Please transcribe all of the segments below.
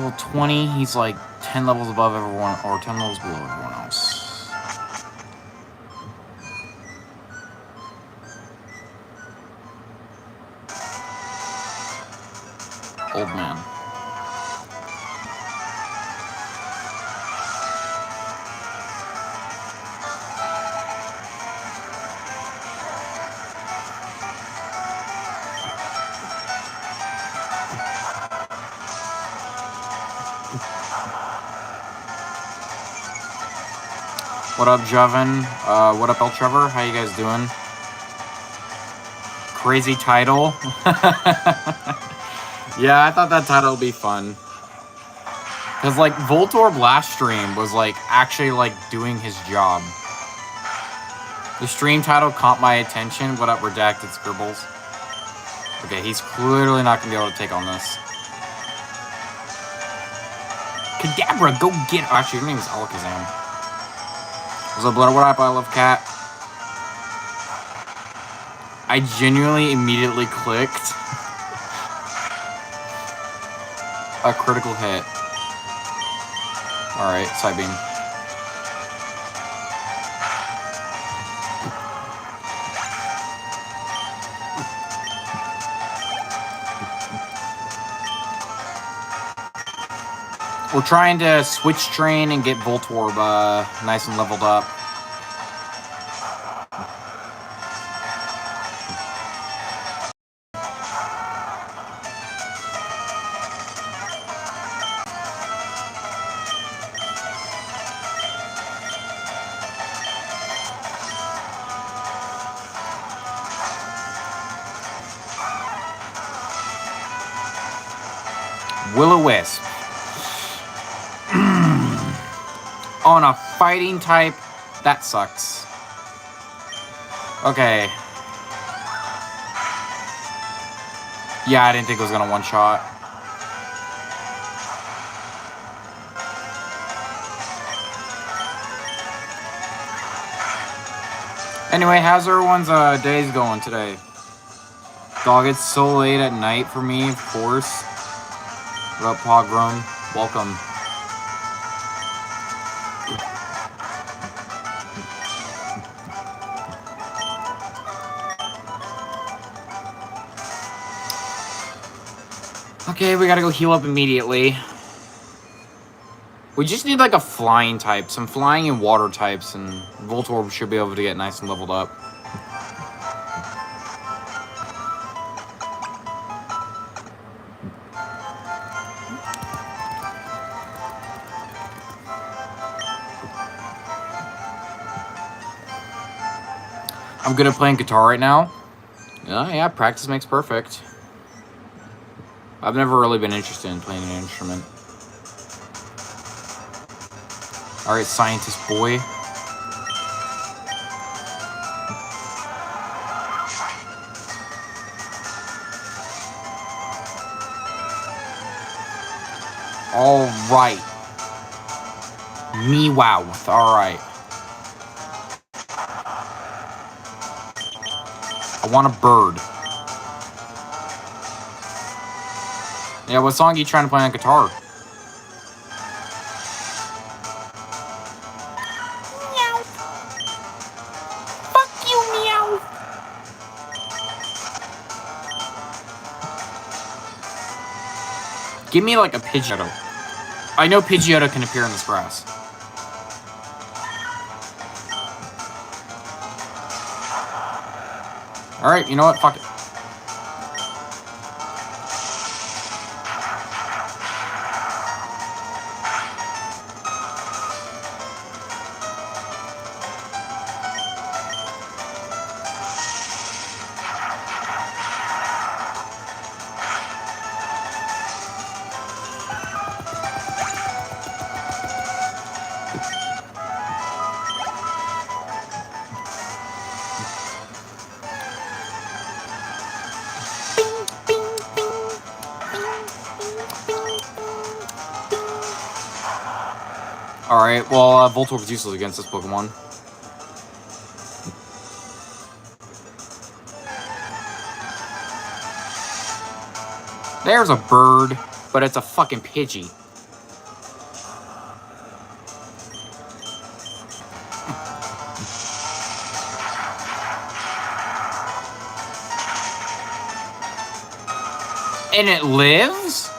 level 20. He's like 10 levels above everyone, or 10 levels below everyone else. Old man. What up, Jevin? What up, El Trevor? How you guys doing? Crazy title. Yeah, I thought that title would be fun. Because, like, Voltorb last stream was, like, actually, like, doing his job. The stream title caught my attention. What up, Redacted Scribbles? Okay, he's clearly not going to be able to take on this. Kadabra, go get... Actually, your name is Alakazam. What's up, Blood? What up? I love Cat. I genuinely immediately clicked a critical hit. Alright, side beam. We're trying to switch train and get Voltorb nice and leveled up. Will-O-Wisp. On a fighting type, that sucks. Okay. Yeah, I didn't think it was gonna one-shot. Anyway, how's everyone's days going today? Dog, it's so late at night for me, of course. What up, Pogrom? Welcome. Okay, we gotta go heal up immediately. We just need like a flying type, some flying and water types, and Voltorb should be able to get nice and leveled up. I'm good at playing guitar right now. Yeah, practice makes perfect. I've never really been interested in playing an instrument. Alright, scientist boy. Alright. Meowth. Alright. I want a bird. Yeah, what song are you trying to play on guitar? Meow. Fuck you, meow. Give me like a Pidgeotto. I know Pidgeotto can appear in this grass. Alright, you know what? Fuck it. Alright, well, Voltorb is useless against this Pokemon. There's a bird, but it's a fucking Pidgey. And it lives?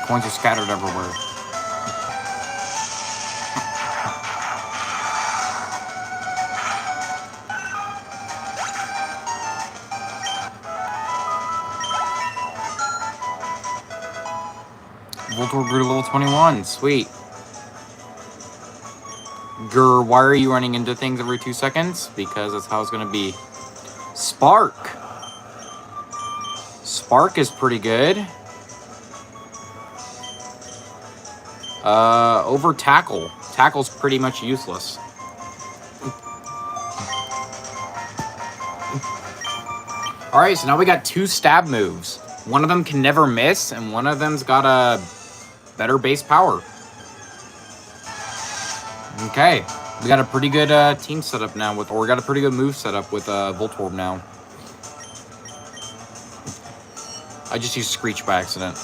Coins are scattered everywhere. Voltorb grew to level 21. Sweet. Grr, why are you running into things every 2 seconds? Because that's how it's going to be. Spark. Spark is pretty good. Over Tackle. Tackle's pretty much useless. Alright, so now we got 2 stab moves. One of them can never miss, and one of them's got a better base power. Okay, we got a pretty good team setup now, or we got a pretty good move setup with Voltorb now. I just used Screech by accident.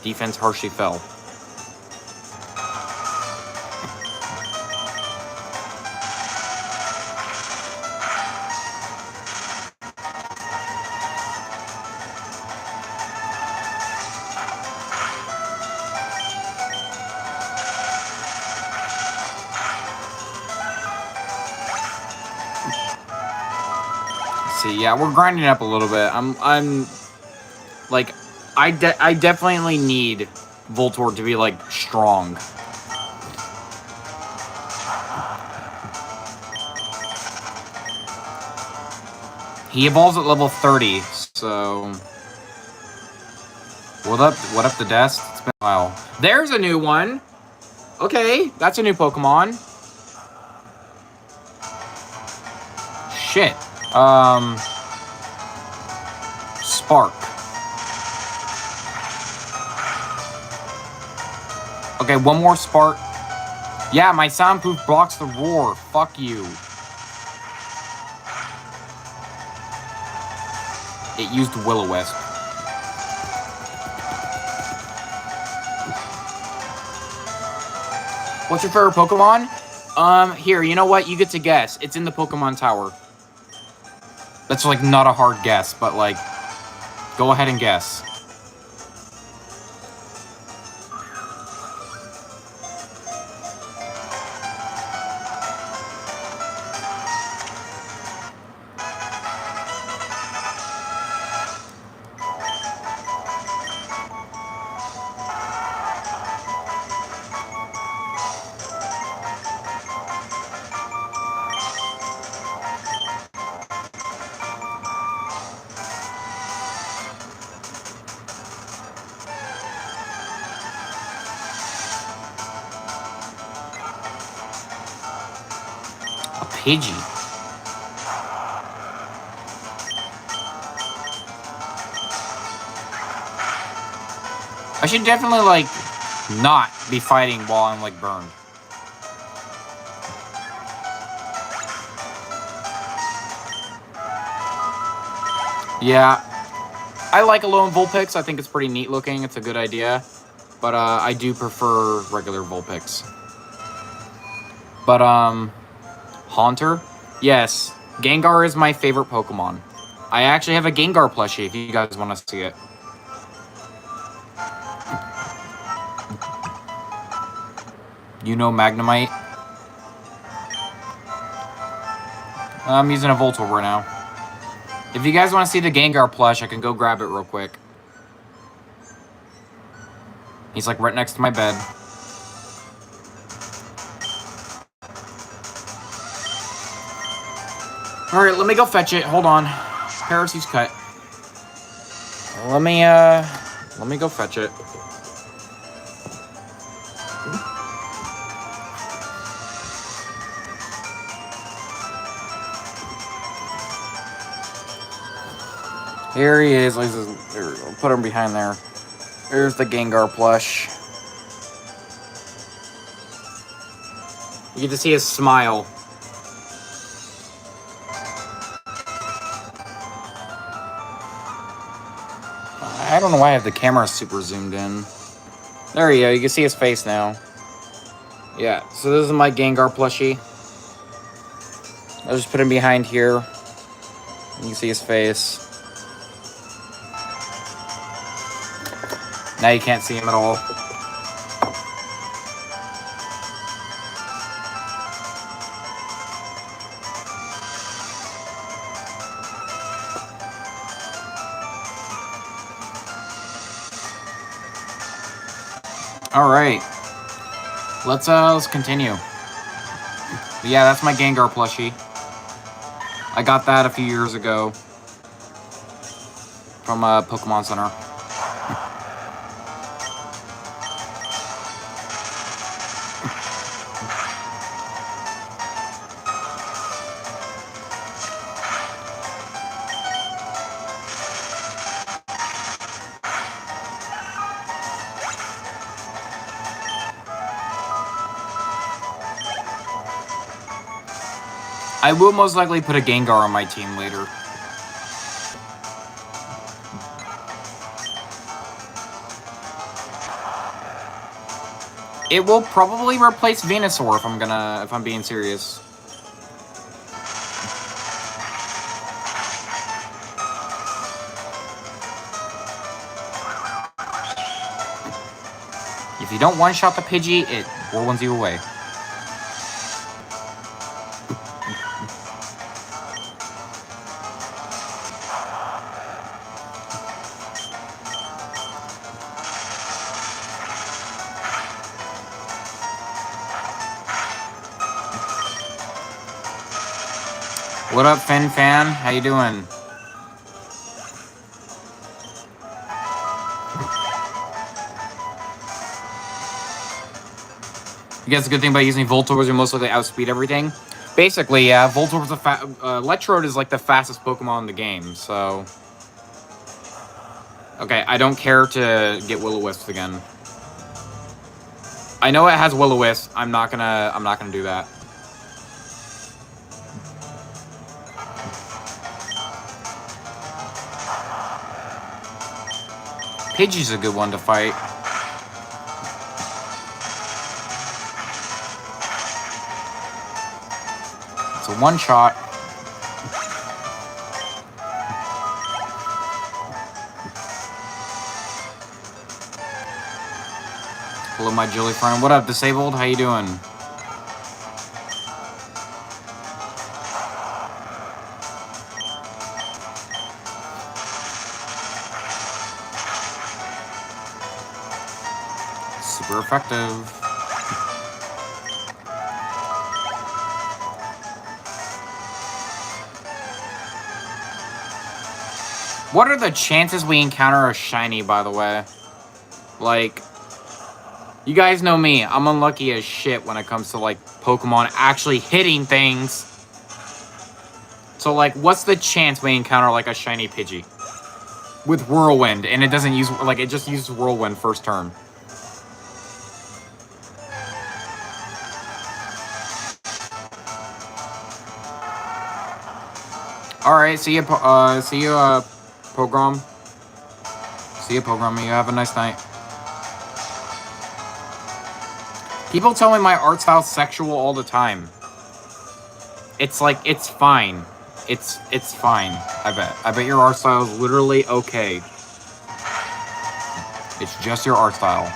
Defense harshly fell. See, yeah, we're grinding up a little bit. I'm like, I definitely need Voltorb to be like strong. He evolves at level 30, so what up the desk? It's been a while. There's a new one. Okay, that's a new Pokemon. Shit. Spark. Okay, one more Spark. Yeah, my soundproof blocks the roar. Fuck you. It used Will-O-Wisp. What's your favorite Pokemon? Here, you know what? You get to guess. It's in the Pokemon Tower. That's, like, not a hard guess, but, like, go ahead and guess. Pidgey. I should definitely, like, not be fighting while I'm, like, burned. Yeah. I like Alolan Vulpix. I think it's pretty neat looking. It's a good idea. But, I do prefer regular Vulpix. But, Haunter? Yes. Gengar is my favorite Pokemon. I actually have a Gengar plushie if you guys want to see it. You know Magnemite? I'm using a Voltorb right now. If you guys want to see the Gengar plush, I can go grab it real quick. He's like right next to my bed. Alright, let me go fetch it. Hold on. Parasite's cut. Let me go fetch it. Here he is. There we go. Put him behind there. There's the Gengar plush. You get to see his smile. I don't know why I have the camera super zoomed in. There you go. You can see his face now. Yeah, so this is my Gengar plushie. I'll just put him behind here. You can see his face. Now you can't see him at all. Alright. Let's continue. But yeah, that's my Gengar plushie. I got that a few years ago from Pokemon Center. I will most likely put a Gengar on my team later. It will probably replace Venusaur if I'm being serious. If you don't one-shot the Pidgey, it whirlwinds you away. What up, Fin Fan? How you doing? I guess the good thing about using Voltorb is you most likely outspeed everything. Basically, yeah, Voltorb's Electrode is like the fastest Pokemon in the game, so... Okay, I don't care to get Will-O-Wisp again. I know it has Will-O-Wisp. I'm not gonna do that. Pidgey's a good one to fight. It's a one-shot. Hello, my Jilly friend. What up, Disabled? How you doing? Super effective. What are the chances we encounter a shiny, by the way? Like, you guys know me. I'm unlucky as shit when it comes to, like, Pokemon actually hitting things. So, like, what's the chance we encounter, like, a shiny Pidgey? With Whirlwind, and it doesn't use, like, it just uses Whirlwind first turn. Alright, see you, Pogrom. See you, Pogrom. You have a nice night. People tell me my art style's sexual all the time. It's like, it's fine. It's fine, I bet. I bet your art style is literally okay. It's just your art style.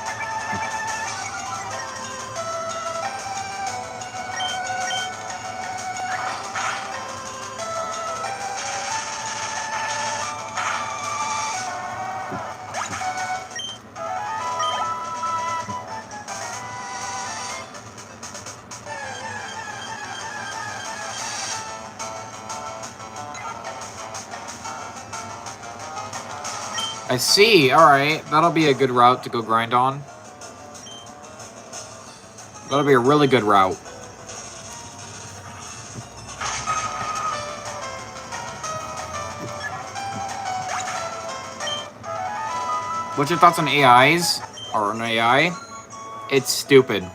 I see. Alright. That'll be a good route to go grind on. That'll be a really good route. What's your thoughts on AIs? Or an AI? It's stupid.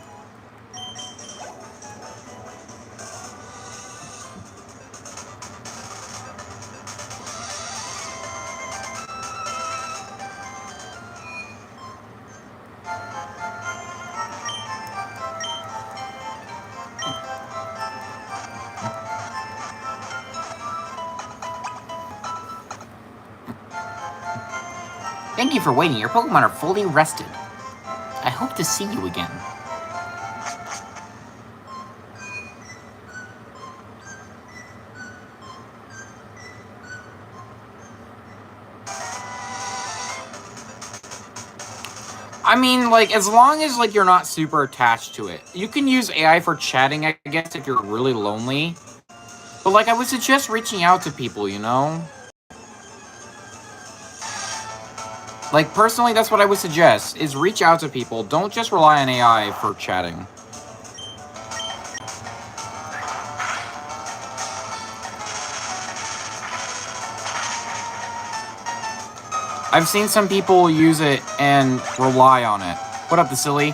Thank you for waiting. Your Pokemon are fully rested. I hope to see you again. I mean, like, as long as, like, you're not super attached to it. You can use AI for chatting, I guess, if you're really lonely. But, like, I would suggest reaching out to people, you know? Like, personally, that's what I would suggest, is reach out to people. Don't just rely on AI for chatting. I've seen some people use it and rely on it. What up, the silly?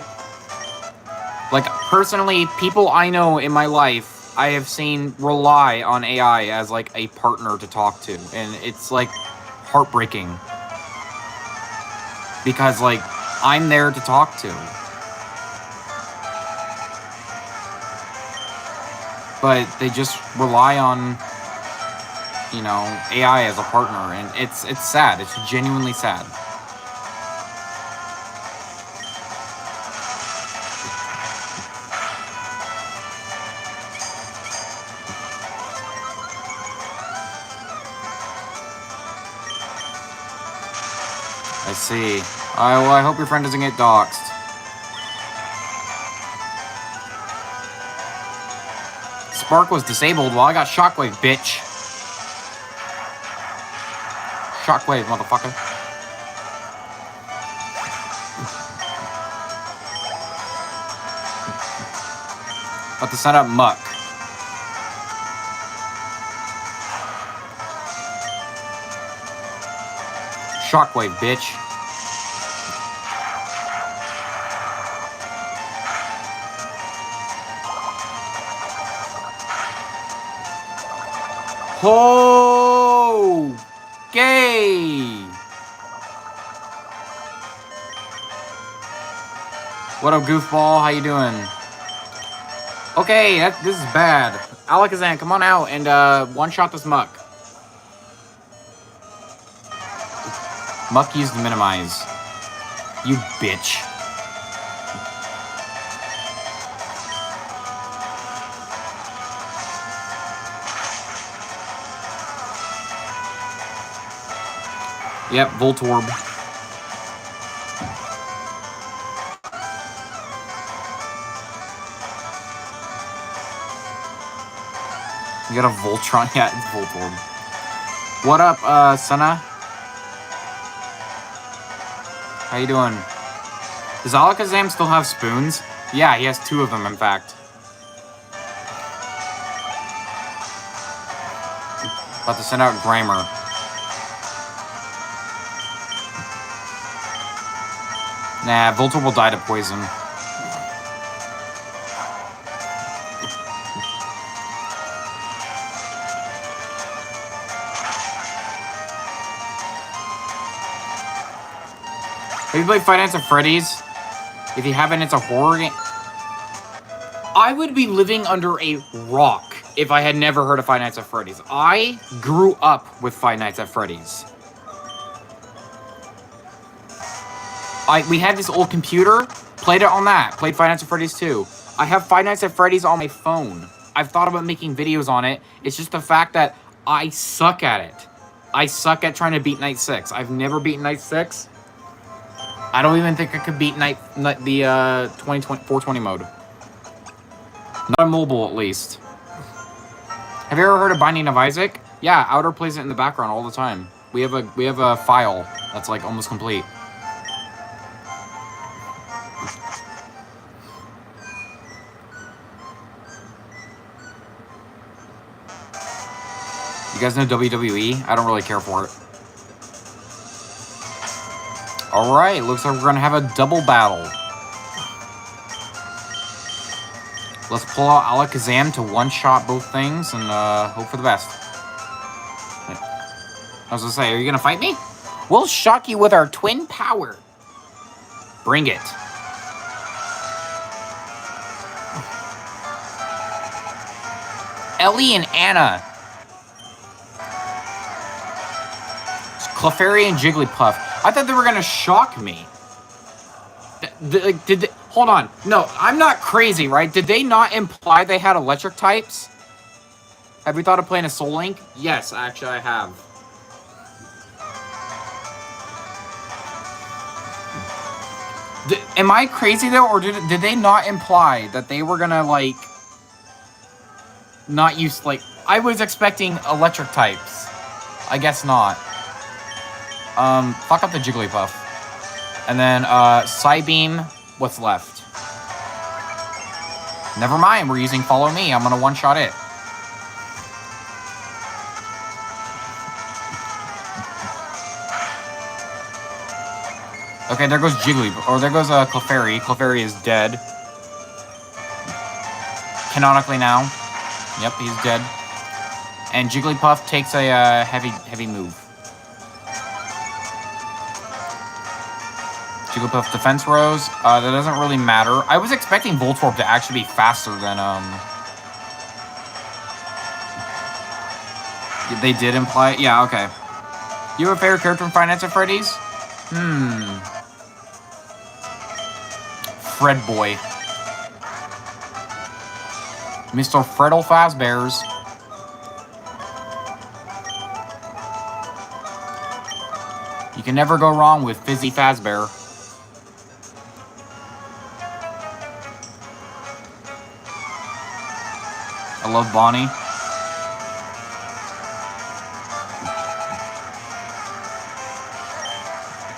Like, personally, people I know in my life, I have seen rely on AI as, like, a partner to talk to. And it's, like, heartbreaking. Because, like, I'm there to talk to. But they just rely on, you know, AI as a partner, and it's sad. It's genuinely sad. I see. Well, I hope your friend doesn't get doxxed. Spark was disabled while I got Shockwave, bitch. Shockwave, motherfucker. About to send up Muck. Shockwave, bitch. Oh, gay. What up, goofball? How you doing? Okay, this is bad. Alakazam, come on out and one-shot this Muck. Muck used to minimize. You bitch. Yep, Voltorb. You got a Voltron? Yeah, it's Voltorb. What up, Senna? How you doing? Does Alakazam still have spoons? Yeah, he has 2 of them, in fact. About to send out Grimer. Nah, Voltorb will die to poison. Have you played Five Nights at Freddy's? If you haven't, it's a horror game. I would be living under a rock if I had never heard of Five Nights at Freddy's. I grew up with Five Nights at Freddy's. We had this old computer, played it on that, played Five Nights at Freddy's 2. I have Five Nights at Freddy's on my phone. I've thought about making videos on it. It's just the fact that I suck at it. I suck at trying to beat Night 6. I've never beaten Night 6. I don't even think I could beat the 420 mode. Not on mobile, at least. Have you ever heard of Binding of Isaac? Yeah, Outer plays it in the background all the time. We have a file that's like almost complete. You guys know WWE? I don't really care for it. Alright, looks like we're gonna have a double battle. Let's pull out Alakazam to one-shot both things and hope for the best. I was gonna say, are you gonna fight me? We'll shock you with our twin power. Bring it. Ellie and Anna. It's Clefairy and Jigglypuff. I thought they were gonna shock me. Did they, hold on. No, I'm not crazy, right? Did they not imply they had electric types? Have you thought of playing a Soul Link? Yes, actually I have. Am I crazy though, or did they not imply that they were gonna like not use like I was expecting electric types? I guess not. Fuck up the Jigglypuff, and then Psybeam. What's left? Never mind. We're using Follow Me. I'm gonna one-shot it. Okay, there goes Jigglypuff. Or there goes Clefairy. Clefairy is dead. Canonically now. Yep, he's dead. And Jigglypuff takes a heavy move. Jigglypuff defense rose. That doesn't really matter. I was expecting Voltorb to actually be faster than they did imply it. Yeah, okay. You have a favorite character from Five Nights at Freddy's? Fred Boy. Mr. Freddle Fazbear's. You can never go wrong with Fizzy Fazbear. I love Bonnie.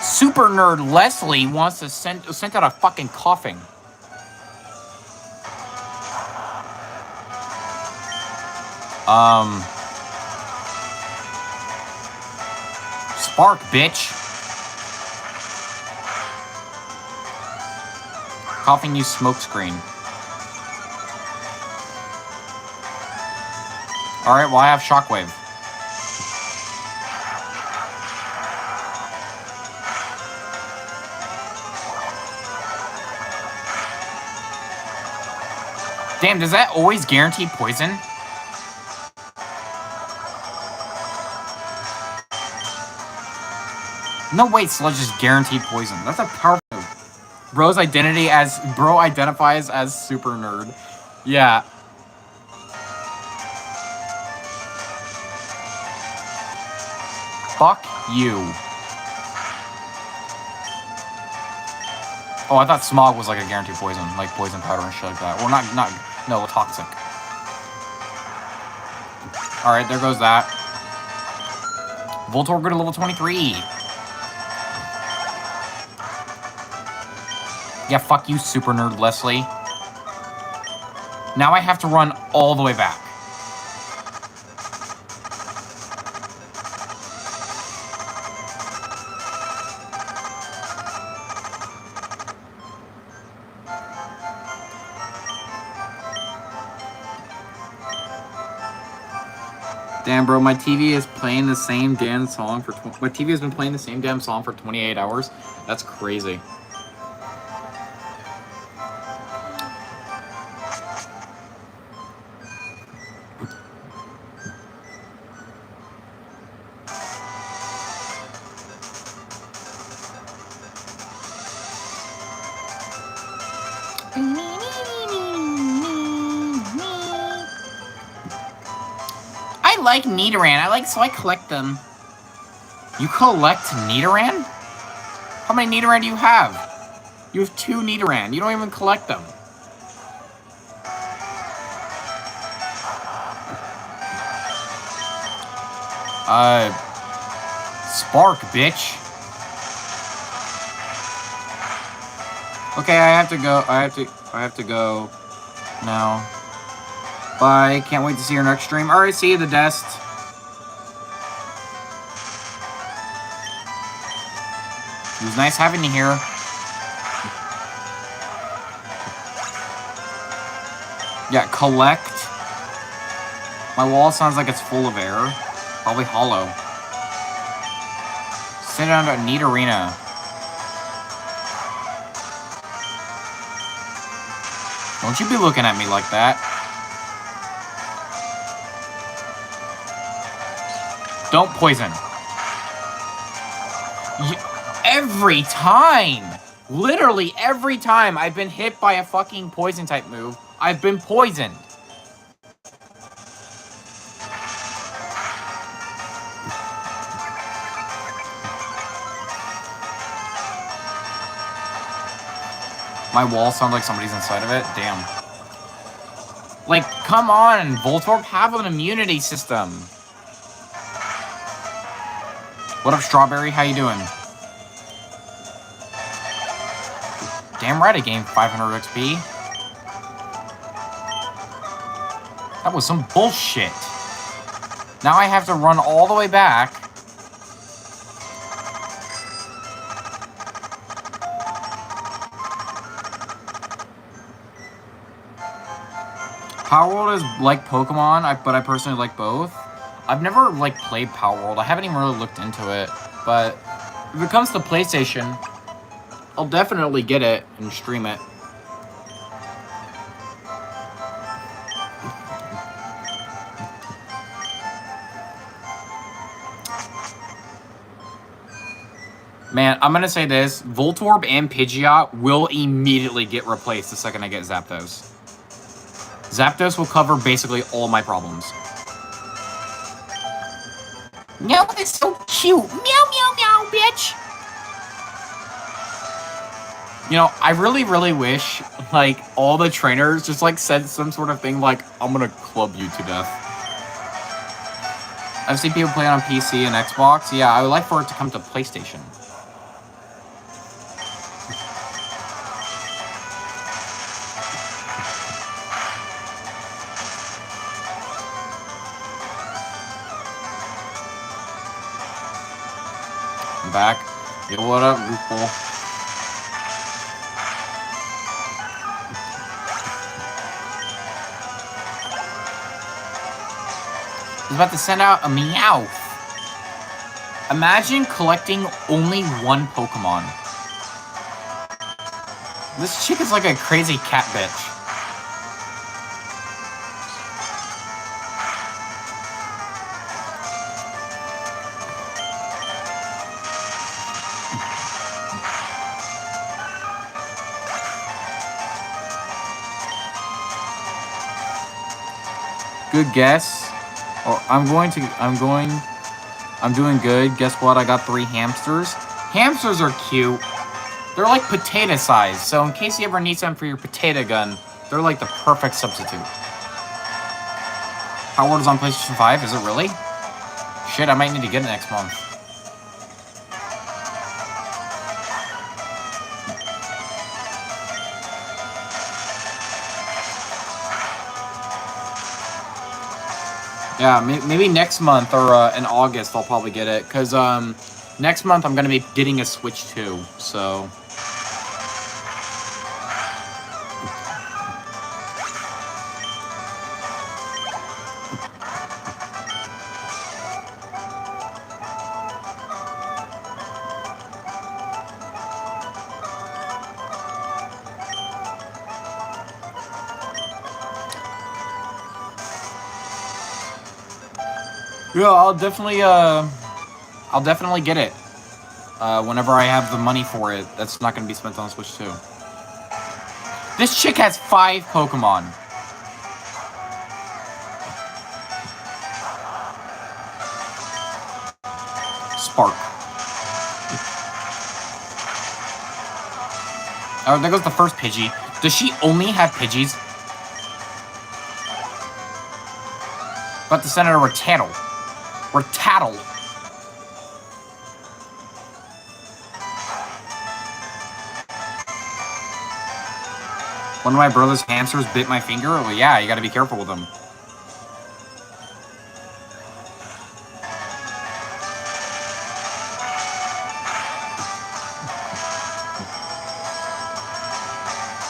Super nerd Leslie wants to send out a fucking coughing. Spark, bitch. Coughing you smokescreen. Alright, well I have Shockwave. Damn, does that always guarantee poison? No way, Sludge is guaranteed poison. That's a powerful move. Bro identifies as super nerd. Yeah. Fuck you. Oh, I thought Smog was like a guaranteed poison, like poison powder and shit like that. Or no, toxic. Alright, there goes that. Voltorb go to level 23. Yeah, fuck you, super nerd Leslie. Now I have to run all the way back. Damn, bro, my TV is playing the same damn song for... My TV has been playing the same damn song for 28 hours. That's crazy. I like Nidoran. So I collect them. You collect Nidoran? How many Nidoran do you have? You have 2 Nidoran. You don't even collect them. Spark, bitch. Okay, I have to go. I have to go now. Bye. Can't wait to see your next stream. Alright, see you, the Dest. It was nice having you here. Yeah, collect. My wall sounds like it's full of air. Probably hollow. Sit down to a neat arena. Don't you be looking at me like that. Don't poison. Every time! Literally every time I've been hit by a fucking poison type move, I've been poisoned. My wall sounds like somebody's inside of it? Damn. Like, come on, Voltorb, have an immunity system. What up, Strawberry? How you doing? Damn right I gained 500 XP. That was some bullshit. Now I have to run all the way back. Power World is like Pokemon, but I personally like both. I've never, like, played Power World. I haven't even really looked into it. But if it comes to PlayStation, I'll definitely get it and stream it. Man, I'm gonna say this. Voltorb and Pidgeot will immediately get replaced the second I get Zapdos. Zapdos will cover basically all my problems. No, that's so cute. Meow, meow, meow, bitch. You know, I really, really wish, like, all the trainers just, like, said some sort of thing like, I'm gonna club you to death. I've seen people play it on PC and Xbox. Yeah, I would like for it to come to PlayStation. I'm back. Yo, what up, RuPaul? I was about to send out a Meowth. Imagine collecting only one Pokemon. This chick is like a crazy cat bitch. Good guess. Oh, I'm doing good. Guess what? I got 3 hamsters. Hamsters are cute. They're like potato size, so in case you ever need some for your potato gun, they're like the perfect substitute. Power World is on PlayStation 5? Is it really? Shit, I might need to get it next month. Yeah, maybe next month or in August I'll probably get it. Because next month I'm going to be getting a Switch too, so... Yeah, I'll definitely get it. Whenever I have the money for it, that's not going to be spent on Switch 2. This chick has 5 Pokemon. Spark. Oh, there goes the first Pidgey. Does she only have Pidgeys? About to send her a Rattata. Rattata. One of my brother's hamsters bit my finger? Well, yeah, you gotta be careful with them.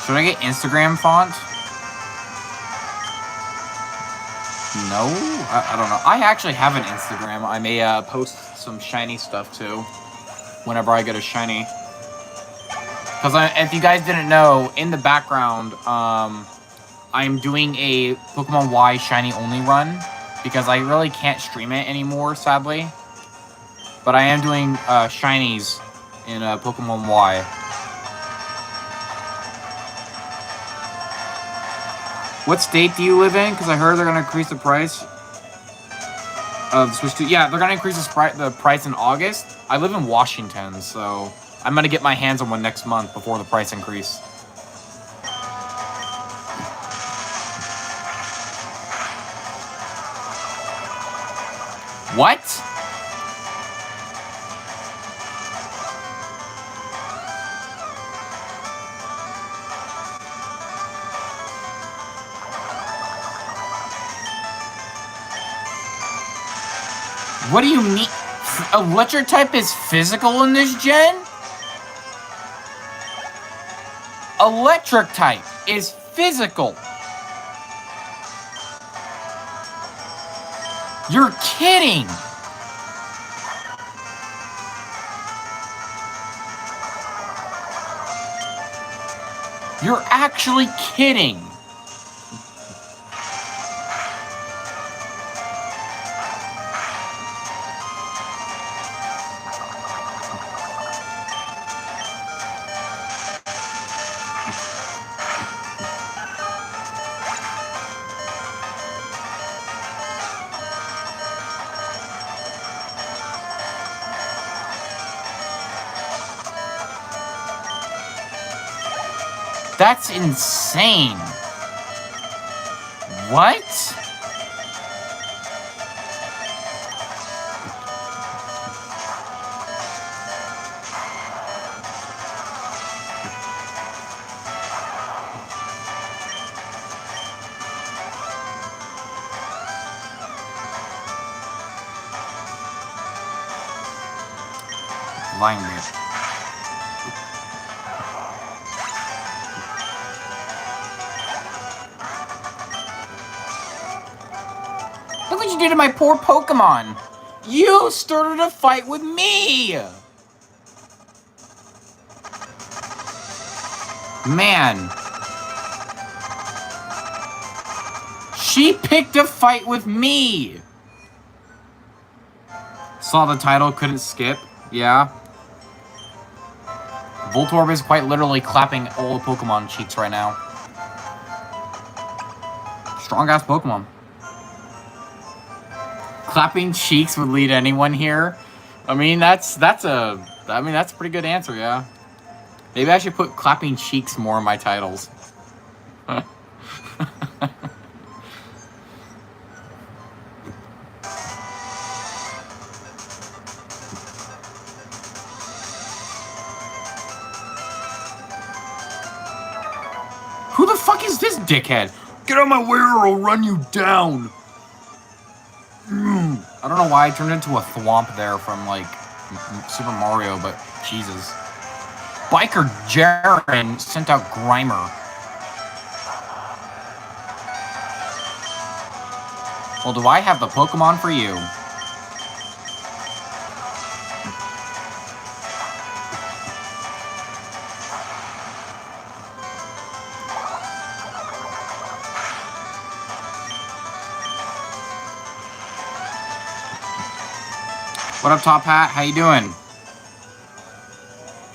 Should I get Instagram font? No? I don't know. I actually have an Instagram. I may post some shiny stuff too. Whenever I get a shiny. Because if you guys didn't know, in the background, I'm doing a Pokemon Y shiny only run. Because I really can't stream it anymore, sadly. But I am doing shinies in Pokemon Y. What state do you live in? Because I heard they're going to increase the price of Switch 2. Yeah, they're going to increase the price in August. I live in Washington, so I'm going to get my hands on one next month before the price increase. What? What do you mean? Electric type is physical in this gen? Electric type is physical. You're kidding. You're actually kidding. That's insane. What? Line me. Look what you did to my poor Pokemon! You started a fight with me! Man. She picked a fight with me! Saw the title, couldn't skip. Yeah. Voltorb is quite literally clapping all the Pokemon cheeks right now. Strong-ass Pokemon. Clapping cheeks would lead anyone here. I mean, that's a pretty good answer, yeah. Maybe I should put clapping cheeks more in my titles. Who the fuck is this dickhead? Get out of my way or I'll run you down. I don't know why I turned into a thwomp there from, like, Super Mario, but Jesus. Biker Jaren sent out Grimer. Well, do I have the Pokemon for you? What up, Top Hat? How you doing?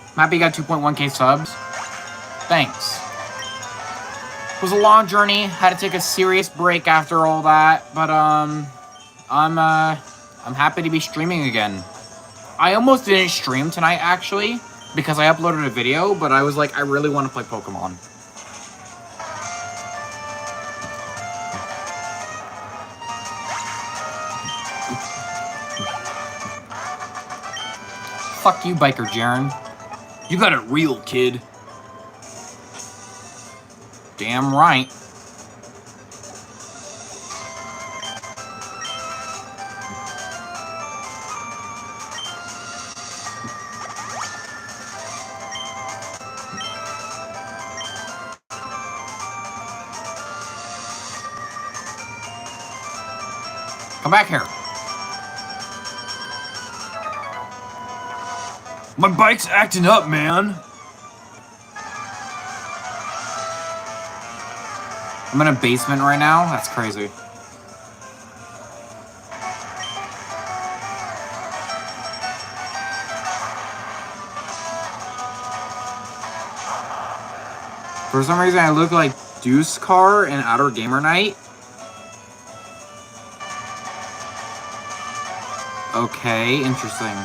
I'm happy you got 2.1k subs. Thanks. It was a long journey. Had to take a serious break after all that, but I'm happy to be streaming again. I almost didn't stream tonight actually because I uploaded a video, but I was like, I really want to play Pokemon. Fuck you, Biker Jaren. You got it real, kid. Damn right. Come back here. My bike's acting up, man. I'm in a basement right now. That's crazy. For some reason, I look like Deuce Car in Outer Gamer Night. Okay, interesting.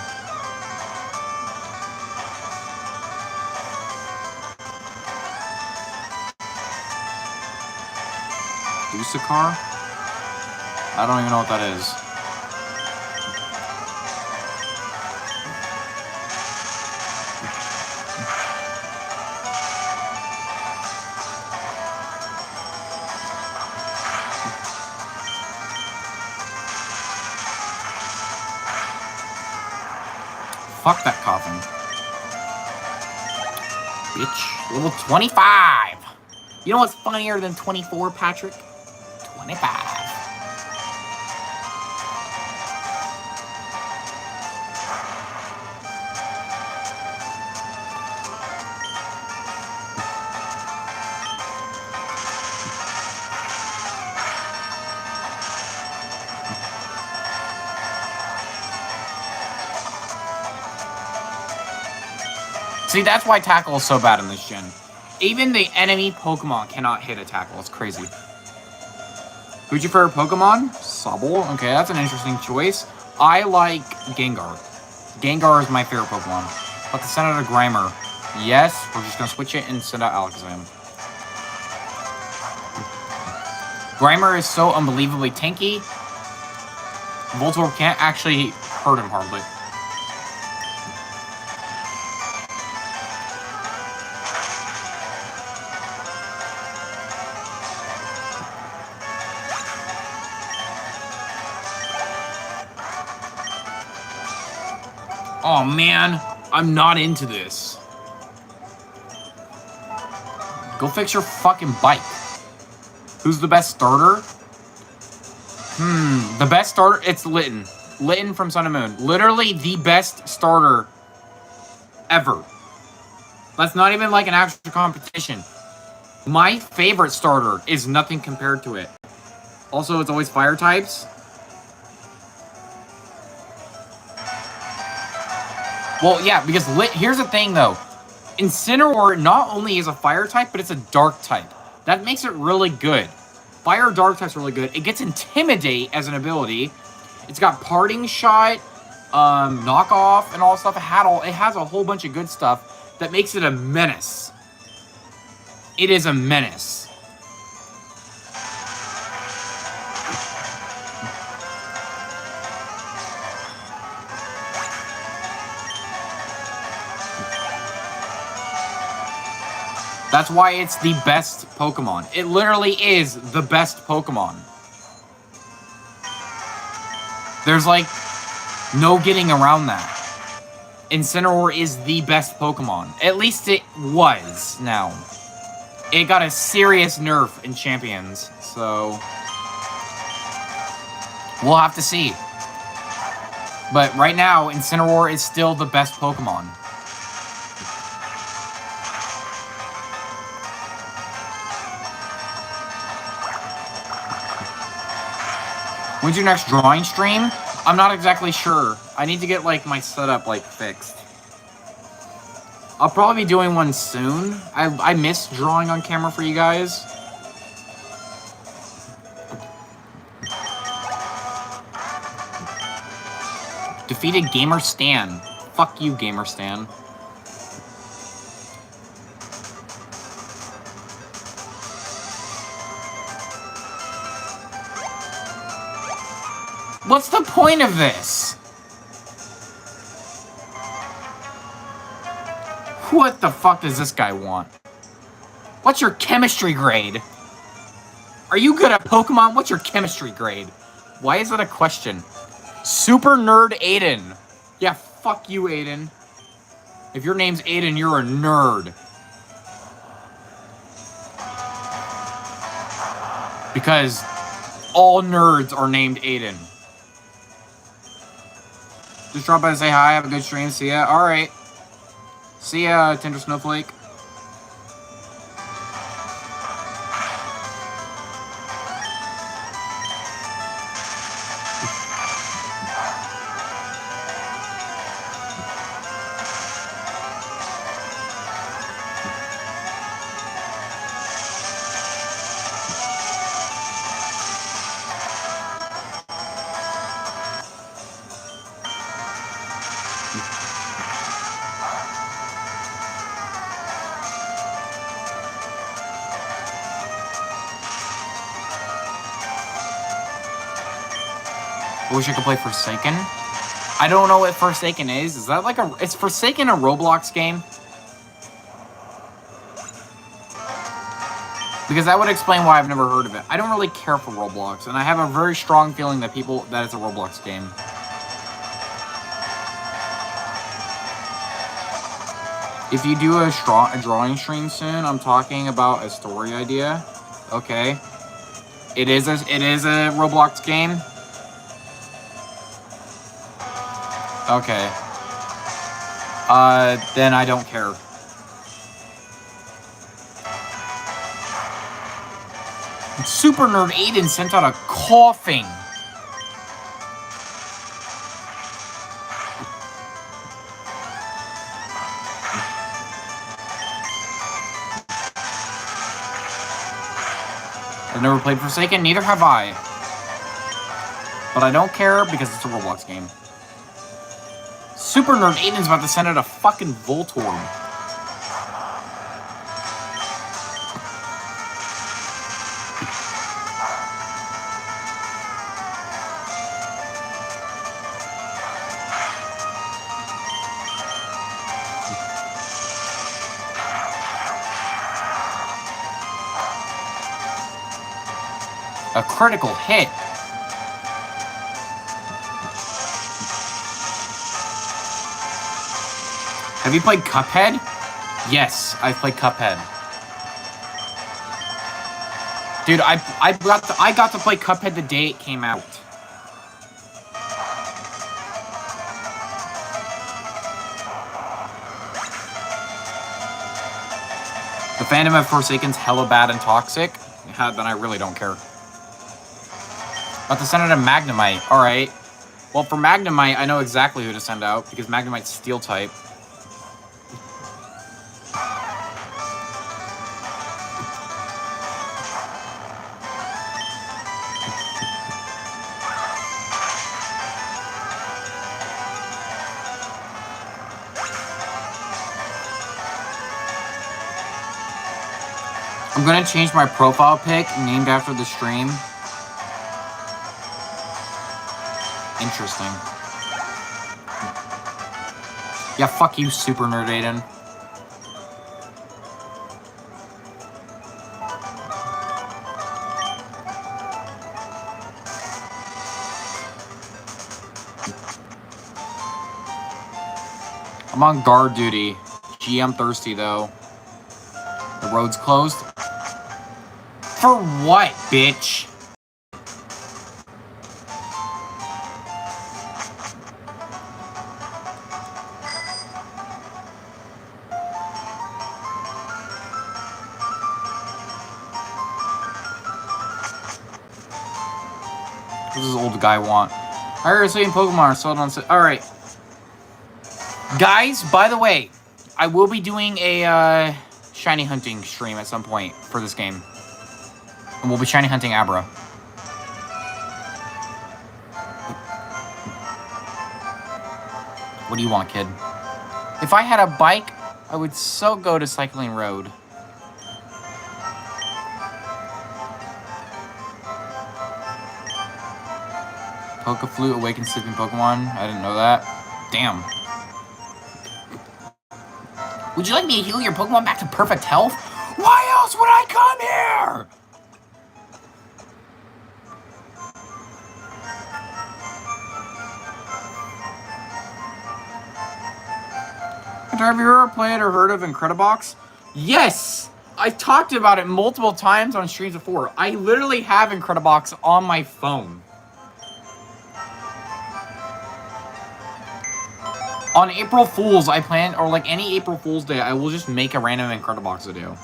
Deuce Car? I don't even know what that is. Fuck that coffin. Bitch. Level 25! You know what's funnier than 24, Patrick? 25. See, that's why tackle is so bad in this gen. Even the enemy Pokemon cannot hit a tackle. It's crazy. Who's your favorite Pokemon? Sobble. Okay, that's an interesting choice. I like Gengar. Gengar is my favorite Pokemon. But to send out a Grimer. Yes, we're just going to switch it and send out Alakazam. Grimer is so unbelievably tanky. Voltorb can't actually hurt him hardly. Oh man, I'm not into this. Go fix your fucking bike. Who's the best starter? The best starter, it's Litten. Litten from Sun and Moon. Literally the best starter ever. That's not even like an actual competition. My favorite starter is nothing compared to it. Also, it's always fire types. Well, yeah, because here's the thing, though. Incineroar not only is a fire type, but it's a dark type. That makes it really good. Fire dark type's really good. It gets Intimidate as an ability. It's got Parting Shot, Knockoff, and all that stuff. It has a whole bunch of good stuff that makes it a menace. It is a menace. That's why it's the best Pokemon. It literally is the best Pokemon. There's like no getting around that. Incineroar is the best Pokemon. At least it was now. It got a serious nerf in Champions, so we'll have to see. But right now, Incineroar is still the best Pokemon. When's your next drawing stream? I'm not exactly sure. I need to get like my setup like fixed. I'll probably be doing one soon. I miss drawing on camera for you guys. Defeated Gamer Stan. Fuck you, Gamer Stan. What's the point of this? What the fuck does this guy want? What's your chemistry grade? Are you good at Pokemon? What's your chemistry grade? Why is that a question? Super Nerd Aiden. Yeah, fuck you, Aiden. If your name's Aiden, you're a nerd. Because all nerds are named Aiden. Just drop by and say hi. Have a good stream. See ya. All right. See ya, Tender Snowflake. I wish I could play Forsaken. I don't know what Forsaken is. Is that like a... Is Forsaken a Roblox game? Because that would explain why I've never heard of it. I don't really care for Roblox, and I have a very strong feeling that that it's a Roblox game. If you do a drawing stream soon, I'm talking about a story idea. Okay. It is a Roblox game. Okay. Then I don't care. Super Nerd Aiden sent out a coughing. I've never played Forsaken, neither have I. But I don't care because it's a Roblox game. Super Nerd Aiden's about to send out a fucking Voltorb. A critical hit. Have you played Cuphead? Yes, I've played Cuphead. Dude, I got to play Cuphead the day it came out. The fandom of Forsaken's hella bad and toxic. Yeah, then I really don't care. About to send out a Magnemite. Alright. Well, for Magnemite, I know exactly who to send out, because Magnemite's Steel type. I'm gonna change my profile pic, named after the stream. Interesting. Yeah, fuck you, Super Nerd Aiden. I'm on guard duty. Gee, I'm thirsty, though. The road's closed. For what, bitch? What does this old guy want? I heard saying Pokemon are sold on... Alright. Guys, by the way, I will be doing a shiny hunting stream at some point for this game. And we'll be shiny hunting Abra. What do you want, kid? If I had a bike, I would so go to Cycling Road. Poke-Flute awakens sleeping Pokemon. I didn't know that. Damn. Would you like me to heal your Pokemon back to perfect health? Why else would I come here? Have you ever played or heard of Incredibox? Yes! I talked about it multiple times on streams before. I literally have Incredibox on my phone. On April Fool's, I plan, or like any April Fool's Day, I will just make a random Incredibox video.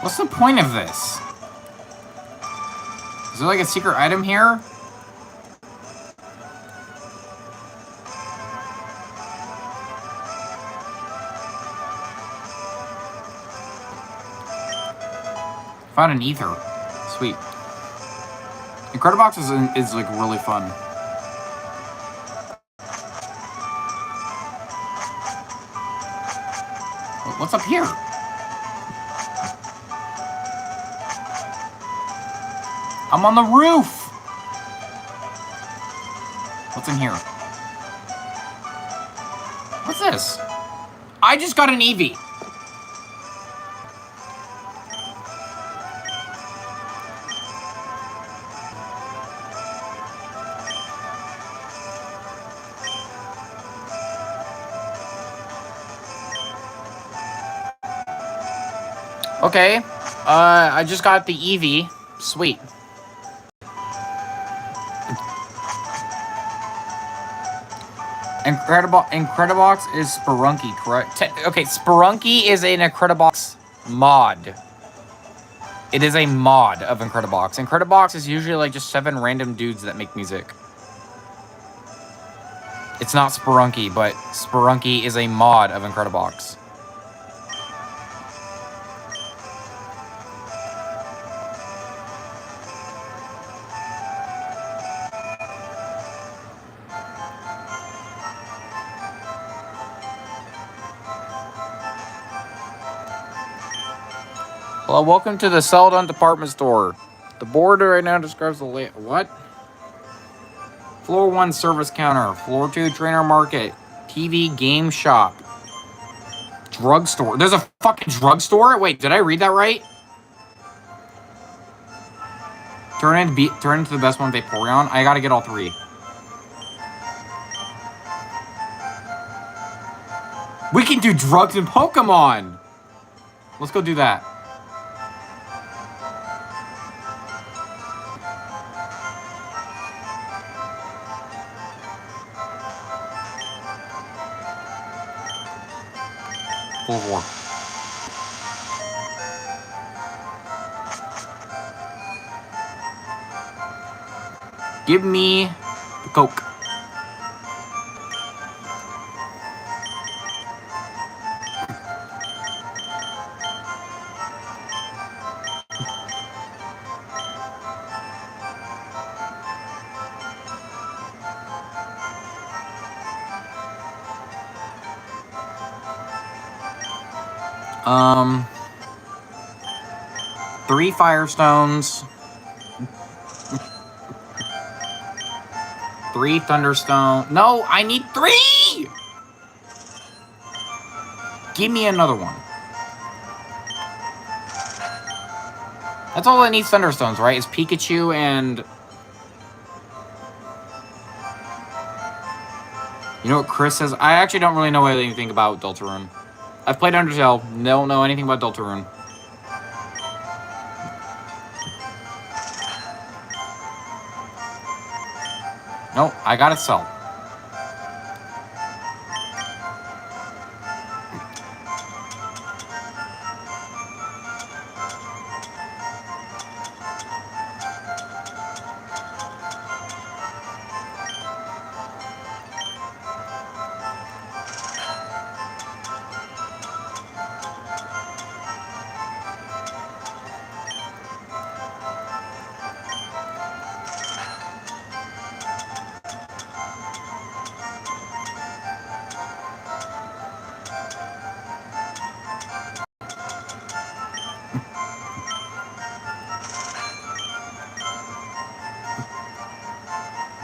What's the point of this? Is there like a secret item here? Found an ether. Sweet. Incredibox is like really fun. What's up here? I'm on the roof! What's in here? What's this? I just got an Eevee. Okay. I just got the Eevee. Sweet. Incredibox is Spelunky, correct? Okay, Spelunky is an Incredibox mod. It is a mod of Incredibox. Incredibox is usually like just 7 random dudes that make music. It's not Spelunky, but Spelunky is a mod of Incredibox. Hello, welcome to the Celadon department store. The board right now describes the layout. What? Floor 1 service counter. Floor 2 trainer market. TV game shop. Drugstore. There's a fucking drugstore? Wait, did I read that right? Turn into the best one, Vaporeon. I gotta get all 3. We can do drugs in Pokemon! Let's go do that. Full of war. Give me the Coke. Three Firestones. 3 Thunderstone. No, I need 3! Give me another one. That's all that needs Thunderstones, right? Is Pikachu and... You know what Chris says? I actually don't really know anything about Deltarune. I've played Undertale. Don't know anything about Deltarune. No, I gotta sell.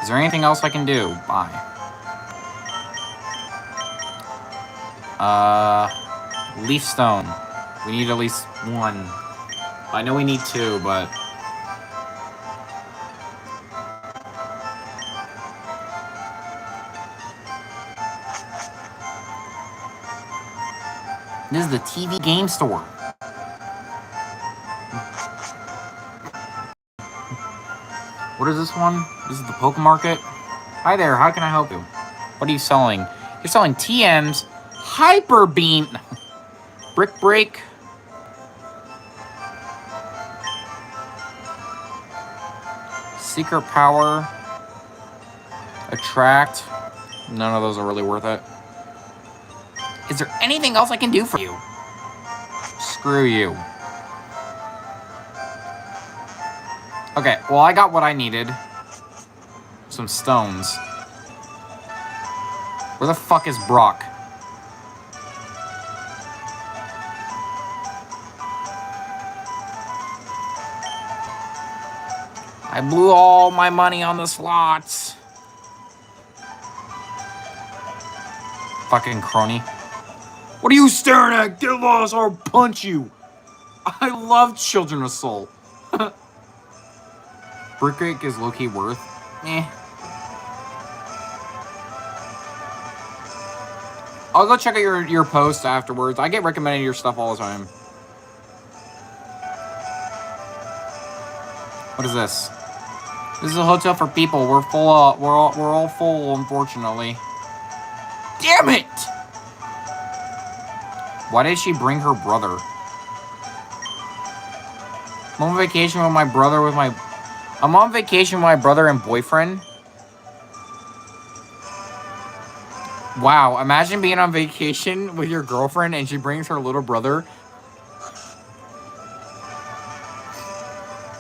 Is there anything else I can do? Bye. Leaf Stone. We need at least 1. I know we need 2, but... This is the TV game store. What is this one? This is the Poke Market. Hi there, how can I help you? What are you selling? You're selling TMs, Hyper Beam, Brick Break. Secret Power. Attract. None of those are really worth it. Is there anything else I can do for you? Screw you. Okay, well, I got what I needed. Some stones. Where the fuck is Brock? I blew all my money on the slots. Fucking crony. What are you staring at? Get lost or I'll punch you. I love Children of Soul. Brick Break is low-key worth. Eh. I'll go check out your post afterwards. I get recommended your stuff all the time. What is this? This is a hotel for people. We're full up. We're all full, unfortunately. Damn it! Why did she bring her brother? I'm on vacation with my brother I'm on vacation with my brother and boyfriend. Wow, imagine being on vacation with your girlfriend and she brings her little brother.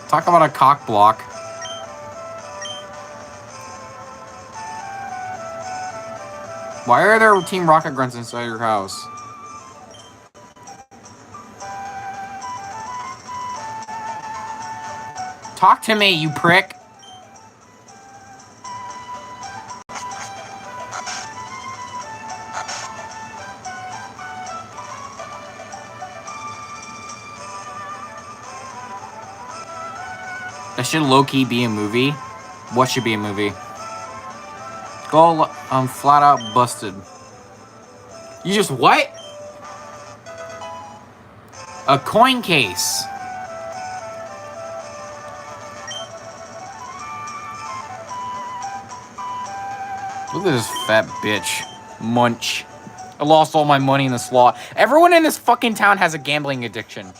Talk about a cock block. Why are there Team Rocket Grunts inside your house? Talk to me, you prick. That should low-key be a movie. What should be a movie? Go, flat out busted. You just what? A coin case. Look at this fat bitch. Munch. I lost all my money in the slot. Everyone in this fucking town has a gambling addiction.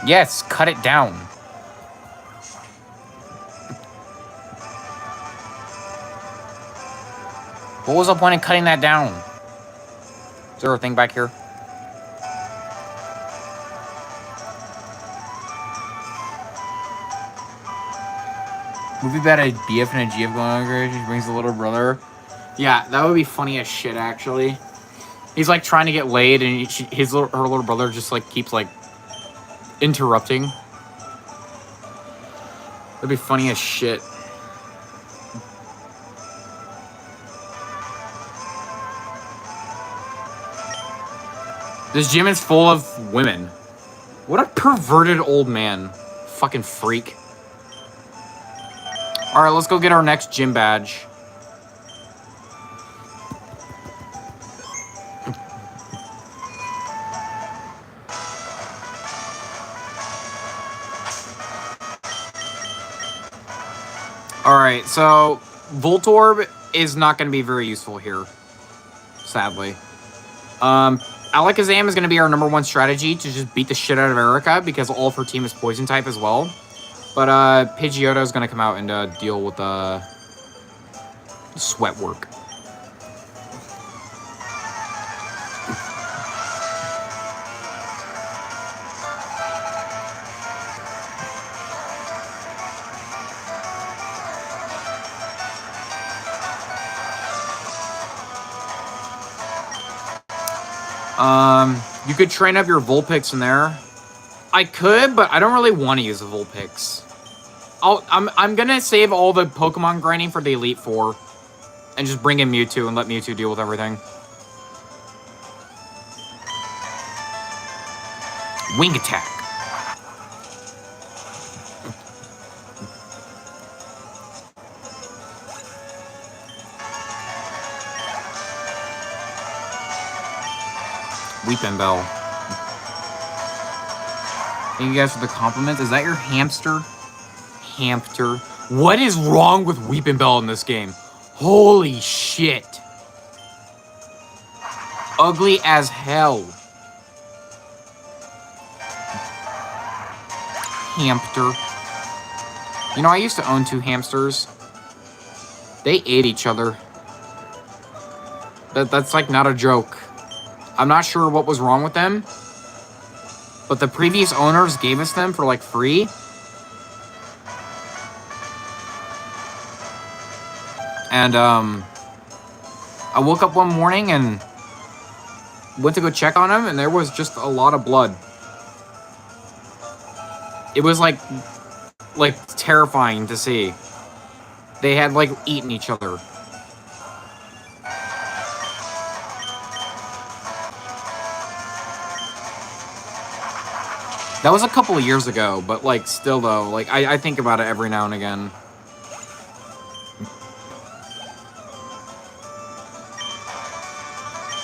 Yes, cut it down. What was the point in cutting that down? Is there a thing back here? Movie about a BF and a GF going on. She brings the little brother. Yeah, that would be funny as shit, actually. He's like trying to get laid, and her little brother just like keeps like interrupting. That'd be funny as shit. This gym is full of women. What a perverted old man. Fucking freak. Alright, let's go get our next gym badge. Alright, so Voltorb is not going to be very useful here, sadly. Alakazam is going to be our #1 strategy to just beat the shit out of Erica because all of her team is poison type as well. But Pidgeotto is going to come out and deal with sweat work. You could train up your Vulpix in there. I could, but I don't really want to use the Vulpix. I'm gonna save all the Pokemon grinding for the Elite Four, and just bring in Mewtwo and let Mewtwo deal with everything. Wing attack. Weeping Bell. Thank you guys for the compliments. Is that your hamster? Hamster. What is wrong with Weeping Bell in this game? Holy shit. Ugly as hell. Hamster. You know, I used to own 2 hamsters. They ate each other. That's like not a joke. I'm not sure what was wrong with them, but the previous owners gave us them for like free. And I woke up one morning and went to go check on them, and there was just a lot of blood. It was like terrifying to see. They had like eaten each other. That was a couple of years ago, but like still though, like I think about it every now and again.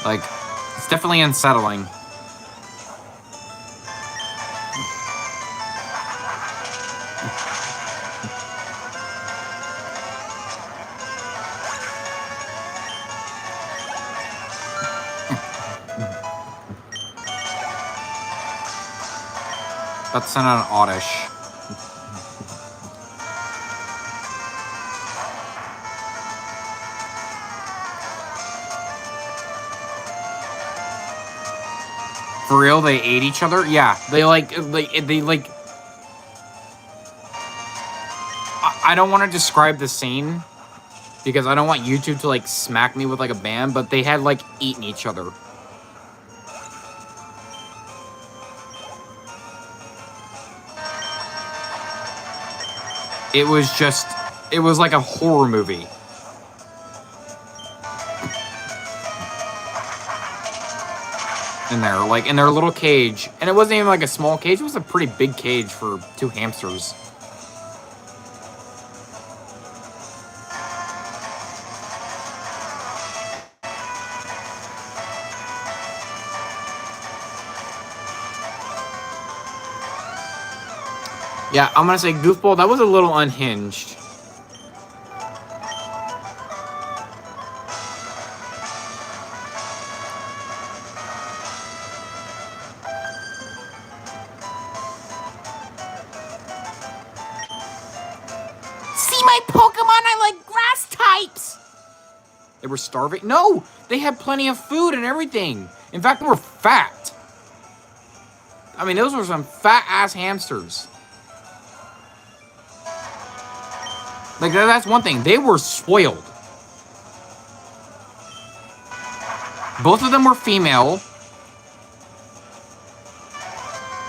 Like, it's definitely unsettling. Let's send out an Oddish. For real, they ate each other? Yeah, they like... I don't want to describe the scene, because I don't want YouTube to, like, smack me with, like, a ban, but they had, like, eaten each other. It was just... It was like a horror movie. In there, like, in their little cage. And it wasn't even, like, a small cage. It was a pretty big cage for 2 hamsters. Yeah, I'm gonna say Goofball, that was a little unhinged. See my Pokemon, I like grass types! They were starving? No! They had plenty of food and everything. In fact, they were fat. I mean, those were some fat-ass hamsters. Like, that's one thing. They were spoiled. Both of them were female.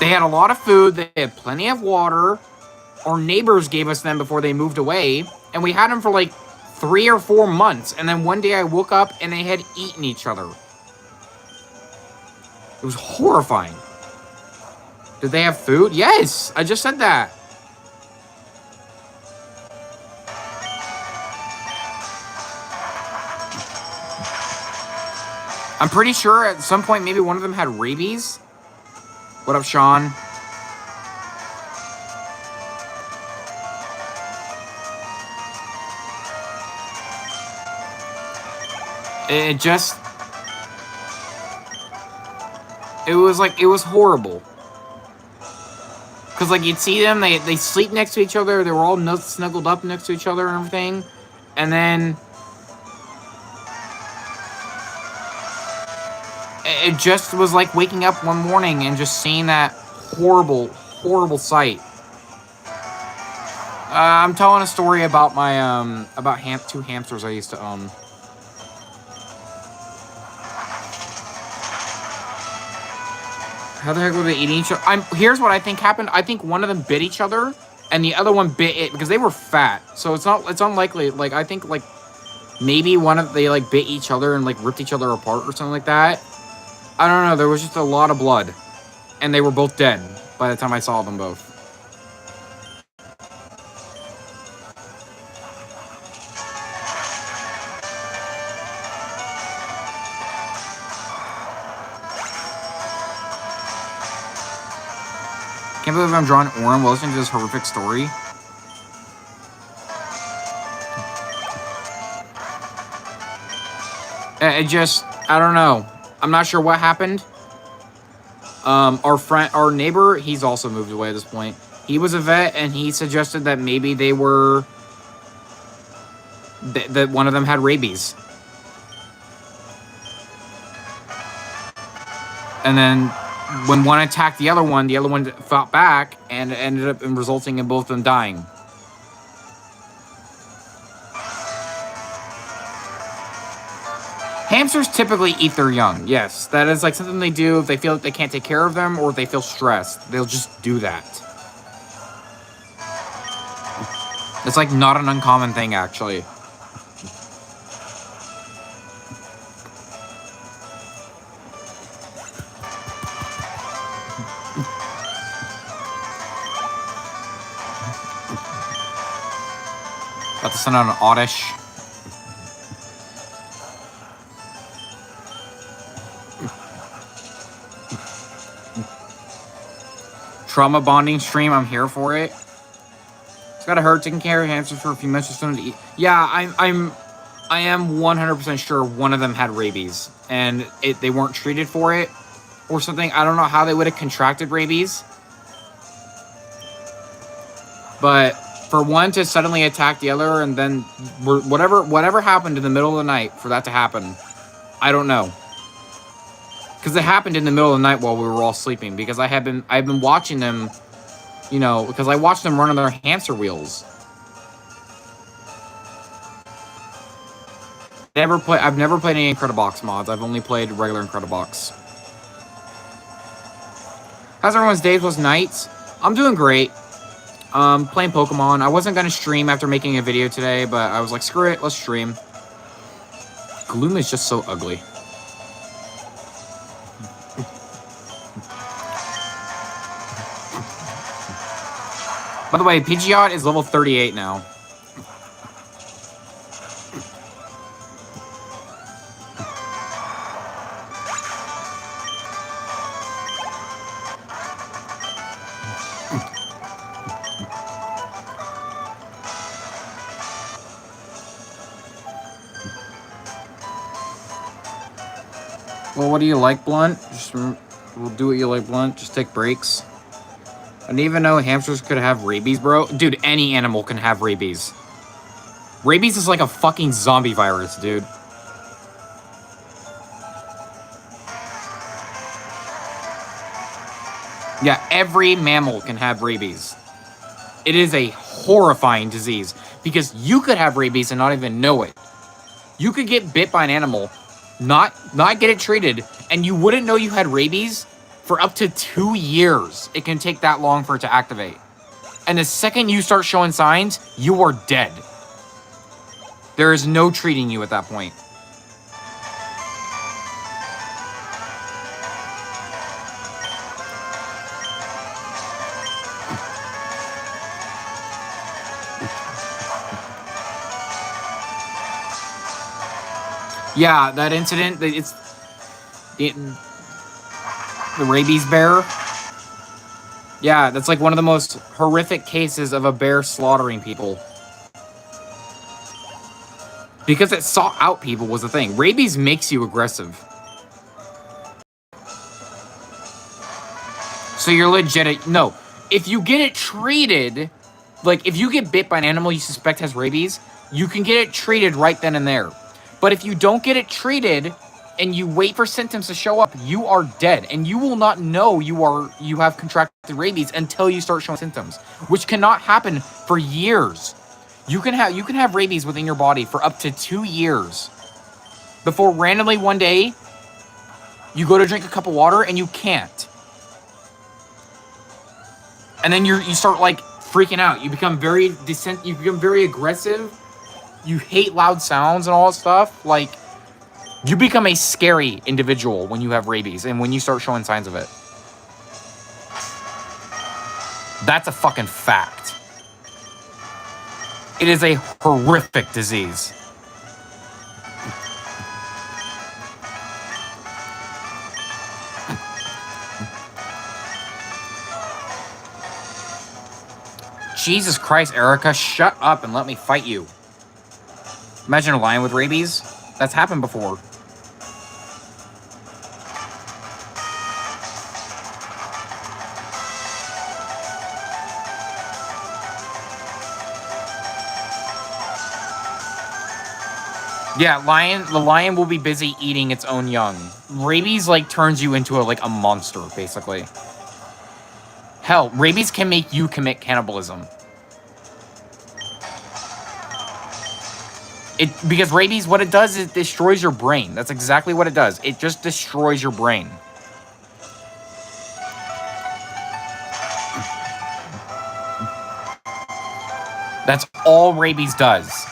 They had a lot of food. They had plenty of water. Our neighbors gave us them before they moved away. And we had them for like 3 or 4 months. And then one day I woke up and they had eaten each other. It was horrifying. Did they have food? Yes, I just said that. I'm pretty sure at some point maybe one of them had rabies. What up, Sean? It just... It was horrible. Because, like, you'd see them, they sleep next to each other, they were all snuggled up next to each other and everything. And then... It just was like waking up one morning and just seeing that horrible, horrible sight. I'm telling a story about my, about 2 hamsters I used to own. How the heck were they eating each other? Here's what I think happened. I think one of them bit each other, and the other one bit it because they were fat. So it's unlikely. Like I think like maybe they like bit each other and like ripped each other apart or something like that. I don't know. There was just a lot of blood, and they were both dead by the time I saw them both. Can't believe I'm drawing Oren while listening to this horrific story. I don't know. I'm not sure what happened. Our neighbor, he's also moved away at this point. He was a vet, and he suggested that maybe they were... that one of them had rabies. And then... when one attacked the other one fought back, and it ended up resulting in both of them dying. Hamsters typically eat their young. Yes, that is like something they do if they feel like they can't take care of them or if they feel stressed. They'll just do that. It's like not an uncommon thing, actually. About to send out an oddish. Trauma bonding stream, I'm here for it. It's gotta hurt taking care of hamsters for a few minutes or something to eat. Yeah, I am 100% sure one of them had rabies and they weren't treated for it or something. I don't know how they would have contracted rabies. But for one to suddenly attack the other and then whatever happened in the middle of the night for that to happen, I don't know. Because it happened in the middle of the night while we were all sleeping. Because I've been watching them, you know, because I watched them run on their hamster wheels. I've never played any Incredibox mods. I've only played regular Incredibox. How's everyone's days was nights? I'm doing great. Playing Pokemon. I wasn't gonna stream after making a video today, but I was like, screw it, let's stream. Gloom is just so ugly. By the way, Pidgeot is level 38 now. Well, what do you like, Blunt? We'll do what you like, Blunt. Just take breaks. I didn't even know hamsters could have rabies, bro. Dude, any animal can have rabies. Rabies is like a fucking zombie virus, dude. Yeah, every mammal can have rabies. It is a horrifying disease because you could have rabies and not even know it. You could get bit by an animal, not get it treated, and you wouldn't know you had rabies for up to 2 years. It can take that long for it to activate. And the second you start showing signs, you are dead. There is no treating you at that point. Yeah, that incident, it's the rabies bear. Yeah, that's like one of the most horrific cases of a bear slaughtering people. Because it sought out people was the thing. Rabies makes you aggressive. So you're legit. No, if you get it treated, like if you get bit by an animal you suspect has rabies, you can get it treated right then and there. But if you don't get it treated and you wait for symptoms to show up, you are dead, and you will not know you have contracted rabies until you start showing symptoms, which cannot happen for years. You can have rabies within your body for up to 2 years before randomly one day you go to drink a cup of water and you can't. And then you start like freaking out. You become very you become very aggressive. You hate loud sounds and all that stuff. Like, you become a scary individual when you have rabies and when you start showing signs of it. That's a fucking fact. It is a horrific disease. Jesus Christ, Erica, shut up and let me fight you. Imagine a lion with rabies. That's happened before. Yeah, the lion will be busy eating its own young. Rabies, like, turns you into a monster, basically. Hell, rabies can make you commit cannibalism. Because rabies, what it does is it destroys your brain. That's exactly what it does. It just destroys your brain. That's all rabies does.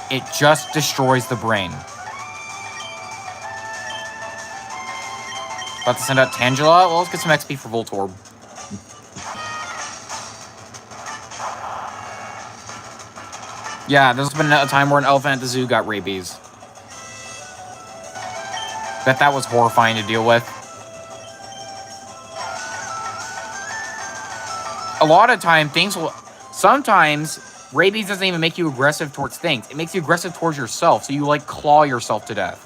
It just destroys the brain. About to send out Tangela? Well, let's get some XP for Voltorb. Yeah, there's been a time where an elephant at the zoo got rabies. Bet that was horrifying to deal with. A lot of time, sometimes, rabies doesn't even make you aggressive towards things. It makes you aggressive towards yourself, so you, like, claw yourself to death.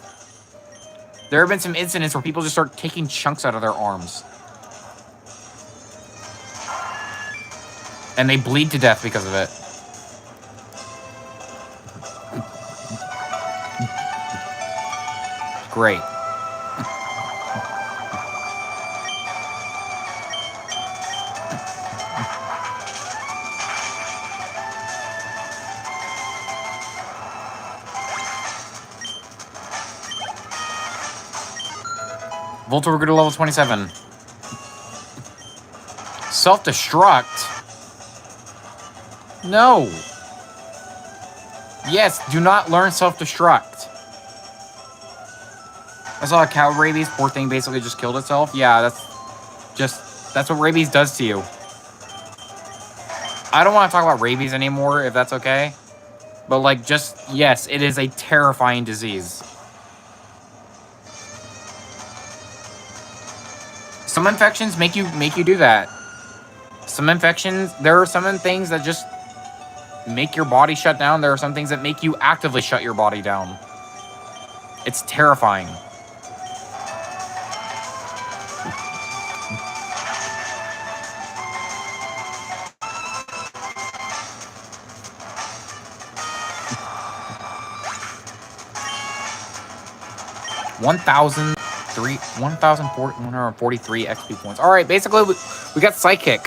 There have been some incidents where people just start taking chunks out of their arms. And they bleed to death because of it. Great. Voltorb, go to level 27. Self-destruct? No. Yes, do not learn self-destruct. I saw a cow with rabies. Poor thing basically just killed itself. Yeah, that's what rabies does to you. I don't want to talk about rabies anymore, if that's okay. But, like, yes, it is a terrifying disease. Some infections make you do that. Some infections, there are some things that just make your body shut down. There are some things that make you actively shut your body down. It's terrifying. $1,443 XP points. Alright, basically, we got Psychic.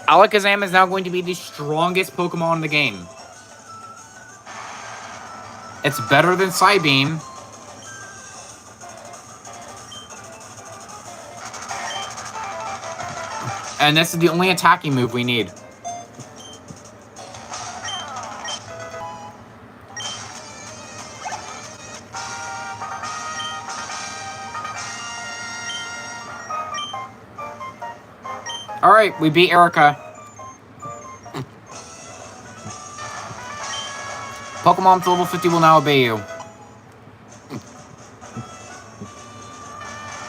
Alakazam is now going to be the strongest Pokemon in the game. It's better than Psybeam. And this is the only attacking move we need. Alright, we beat Erica. Pokemon to level 50 will now obey you.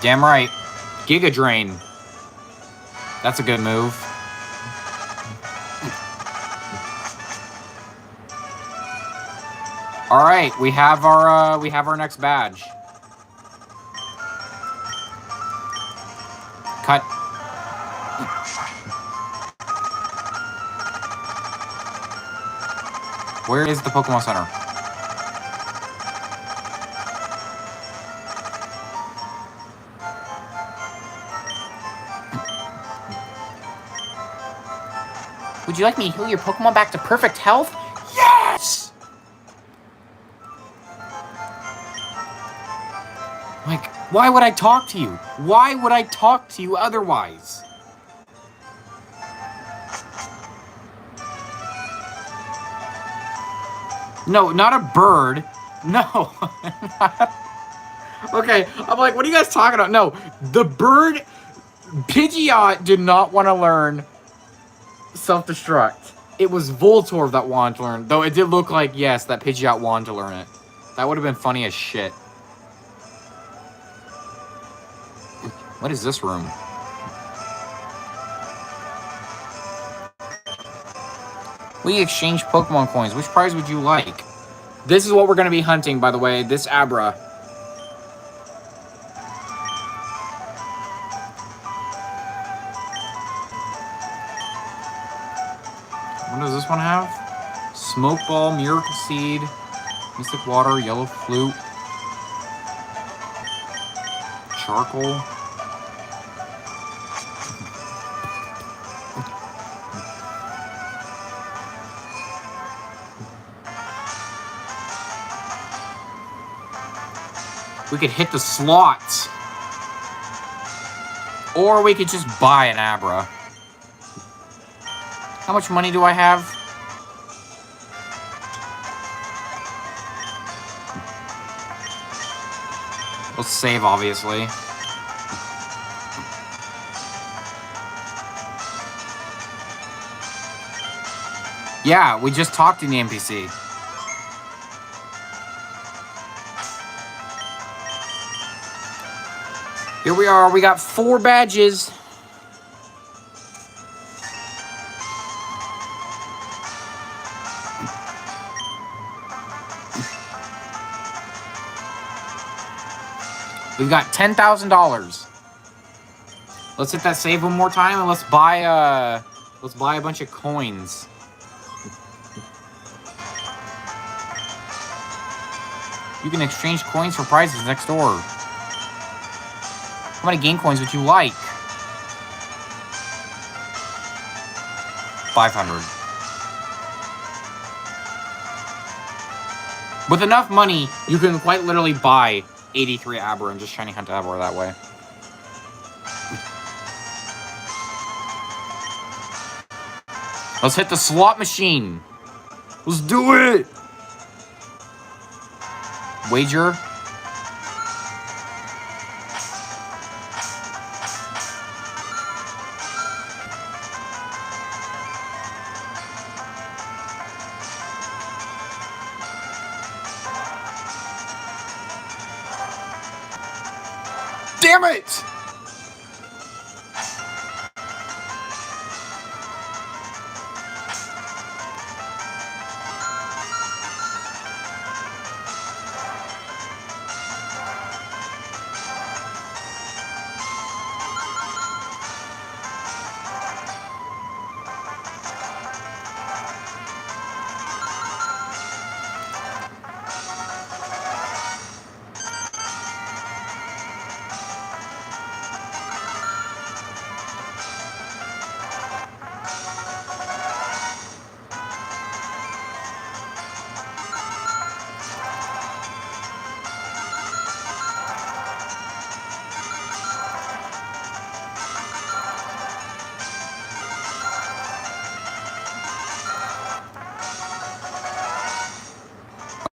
Damn right. Giga Drain. That's a good move. Alright, we have our next badge. Cut. Where is the Pokemon Center? Would you like me to heal your Pokemon back to perfect health? Yes! Like, why would I talk to you? Why would I talk to you otherwise? No, not a bird. No. Okay, I'm like, what are you guys talking about? No, the bird... Pidgeot did not want to learn self-destruct. It was Voltorb that wanted to learn. Though it did look like, yes, that Pidgeot wanted to learn it. That would have been funny as shit. What is this room? We exchange Pokemon coins. Which prize would you like? This is what we're going to be hunting, by the way. This Abra. What does this one have? Smoke Ball, Miracle Seed, Mystic Water, Yellow Flute, Charcoal. We could hit the slots. Or we could just buy an Abra. How much money do I have? Let's save, obviously. Yeah, we just talked in the NPC. Here we are. We got 4 badges. We've got $10,000. Let's hit that save one more time and let's buy a bunch of coins. You can exchange coins for prizes next door. How many game coins would you like? 500. With enough money, you can quite literally buy 83 Abra and just shiny hunt Abra that way. Let's hit the slot machine. Let's do it. Wager. Damn it!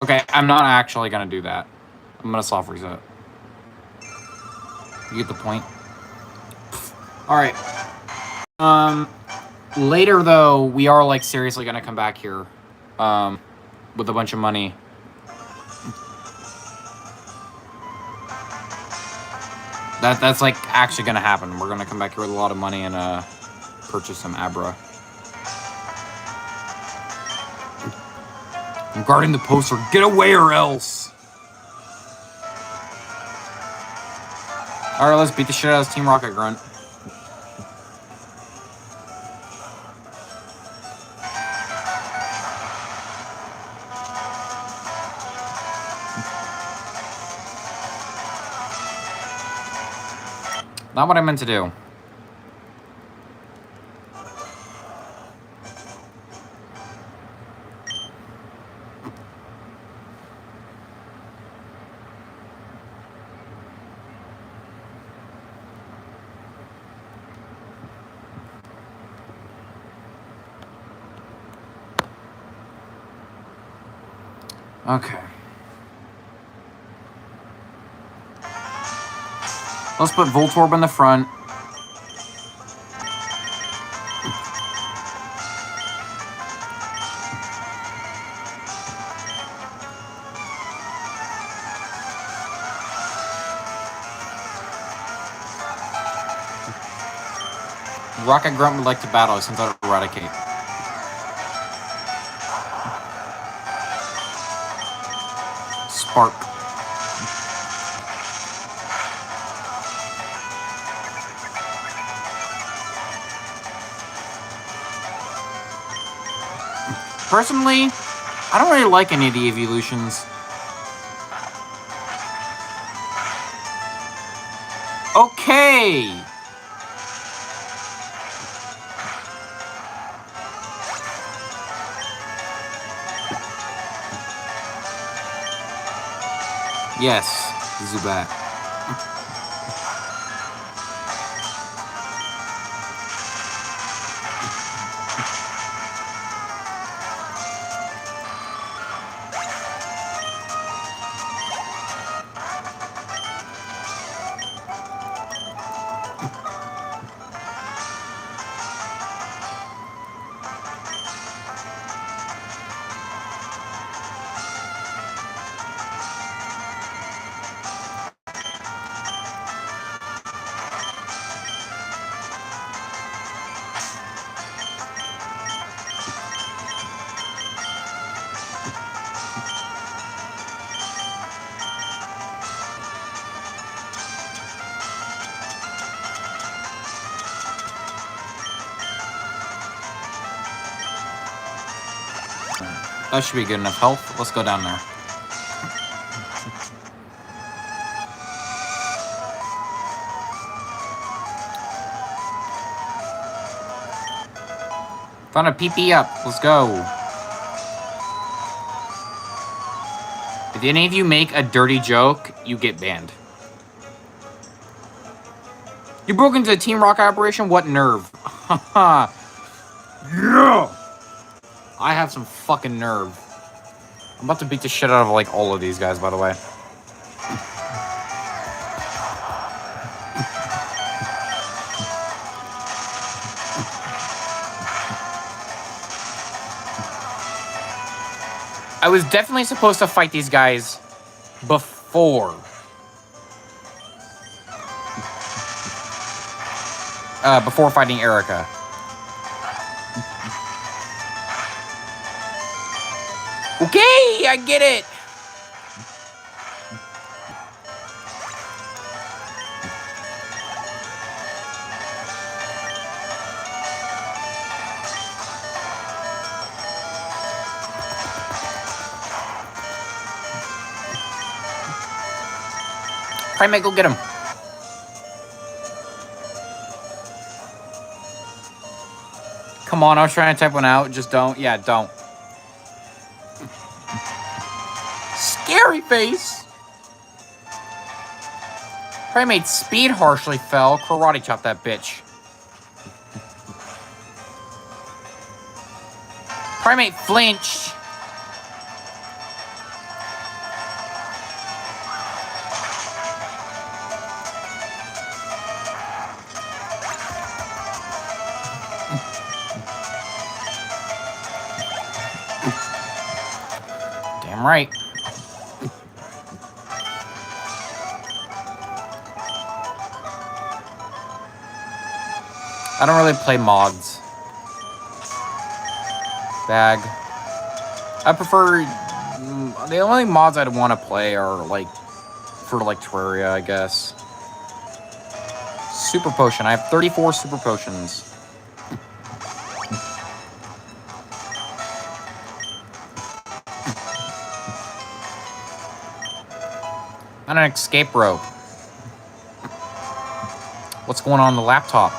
Okay, I'm not actually gonna do that. I'm gonna soft reset. You get the point? Alright. Later though, we are like seriously gonna come back here. With a bunch of money. That's like actually gonna happen. We're gonna come back here with a lot of money and purchase some Abra. I'm guarding the poster. Get away or else! Alright, let's beat the shit out of this Team Rocket Grunt. Not what I meant to do. Okay. Let's put Voltorb in the front. Rocket Grunt would like to battle since I Eradicate. Spark. Personally, I don't really like any of the evolutions. Okay! Yes, Zubat. That should be good enough health. Let's go down there. Found a PP up. Let's go. If any of you make a dirty joke, you get banned. You broke into the Team Rocket operation? What nerve? Haha. Yeah! I have some fucking nerve. I'm about to beat the shit out of, like, all of these guys, by the way. I was definitely supposed to fight these guys before. Before fighting Erica. Okay, I get it. Primate, go get him. Come on, I was trying to type one out. Just don't. Yeah, don't. Scary face. Primate's speed harshly fell. Karate chop that bitch. Primate flinched. Damn right. I don't really play mods. Bag. I prefer... The only mods I'd want to play are, like, for, like, Terraria, I guess. Super Potion. I have 34 Super Potions. And an escape rope. What's going on the laptop?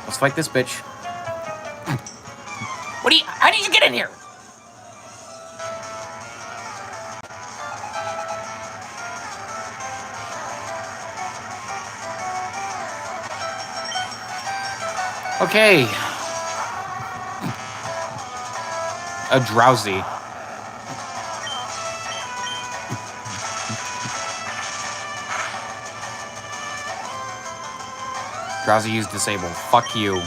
Let's fight this bitch. How did you get in here? Okay. A drowsy. Drowsy use disable. Fuck you.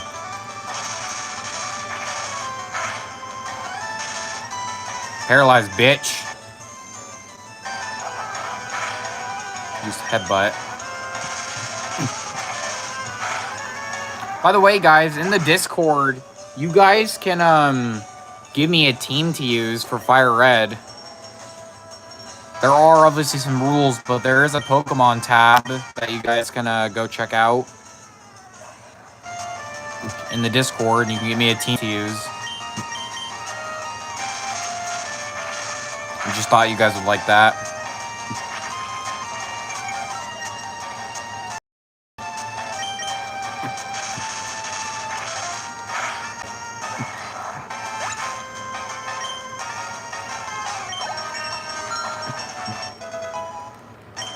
Paralyzed, bitch. Use headbutt. By the way, guys, in the Discord, you guys can give me a team to use for Fire Red. There are obviously some rules, but there is a Pokemon tab that you guys can go check out in the Discord. You can give me a team to use. I just thought you guys would like that.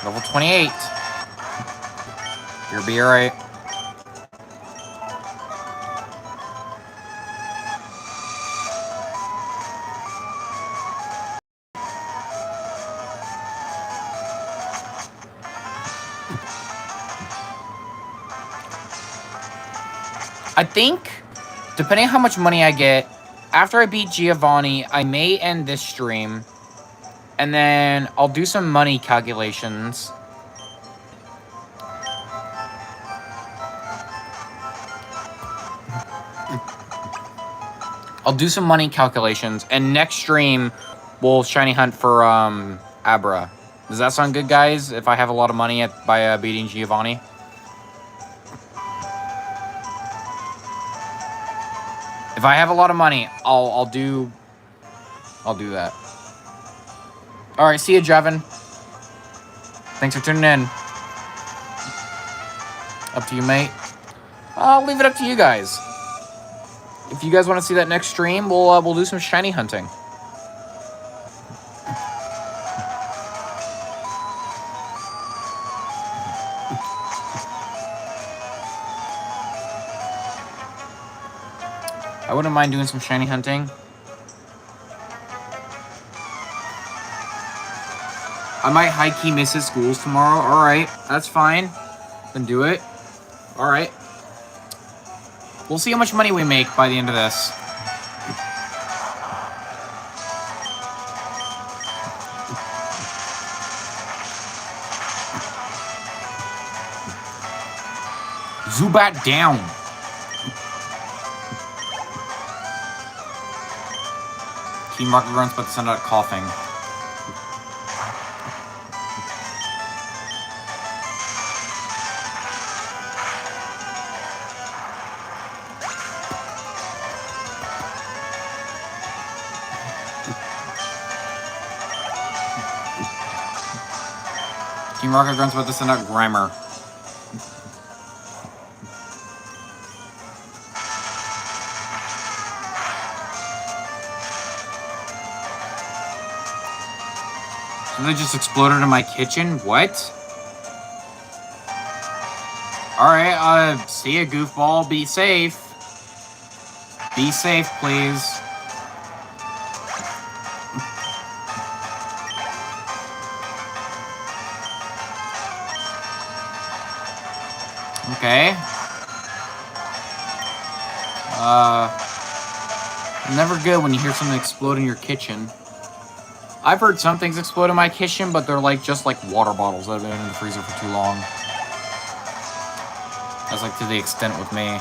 Level 28. You'll be alright. I think, depending on how much money I get, after I beat Giovanni, I may end this stream. And then I'll do some money calculations. And next stream, we'll shiny hunt for Abra. Does that sound good, guys? If I have a lot of money by beating Giovanni? If I have a lot of money, I'll do that. All right, see you, Jevin. Thanks for tuning in. Up to you, mate. I'll leave it up to you guys. If you guys want to see that next stream, we'll do some shiny hunting. I wouldn't mind doing some shiny hunting. I might high-key miss his schools tomorrow. Alright, that's fine. Then do it. Alright. We'll see how much money we make by the end of this. Zubat down. Key marker runs, but send out coughing. Team Rocket Grunts about to send out Grimer. Something just exploded in my kitchen? What? Alright, see ya, goofball. Be safe. Be safe, please. Okay. Never good when you hear something explode in your kitchen. I've heard some things explode in my kitchen, but they're like just like water bottles that have been in the freezer for too long. That's like to the extent with me.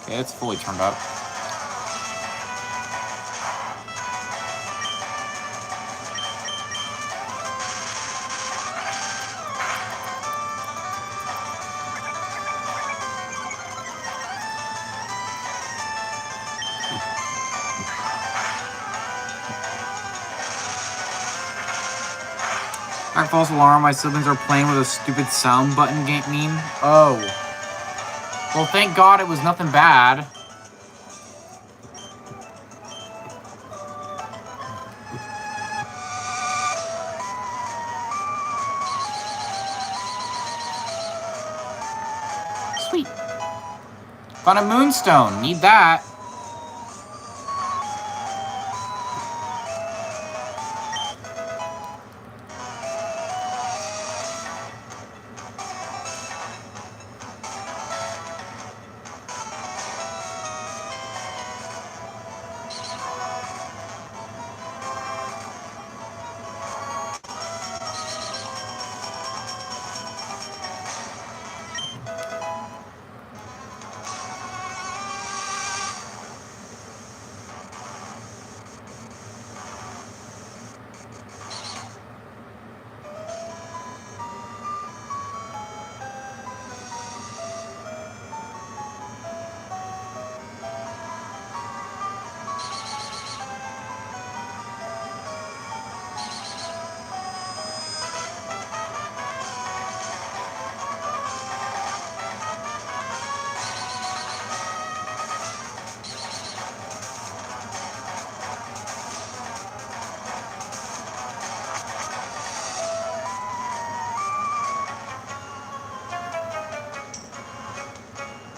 Okay, it's fully turned up. False alarm, my siblings are playing with a stupid sound button game meme. Oh. Well, thank God it was nothing bad. Sweet. Found a moonstone. Need that.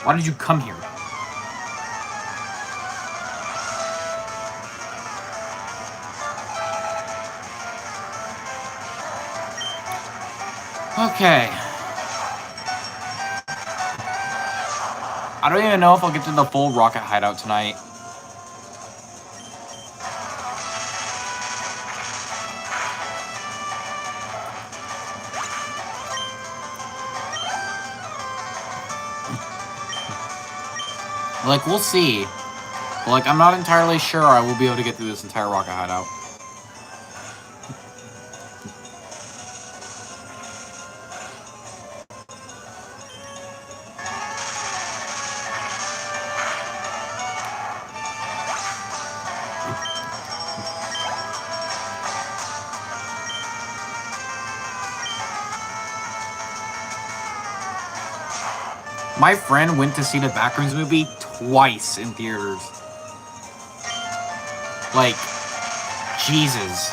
Why did you come here? Okay. I don't even know if I'll get to the full rocket hideout tonight. Like, we'll see. But, like, I'm not entirely sure I will be able to get through this entire rocket hideout. My friend went to see the Backrooms movie twice in theaters. Like, Jesus.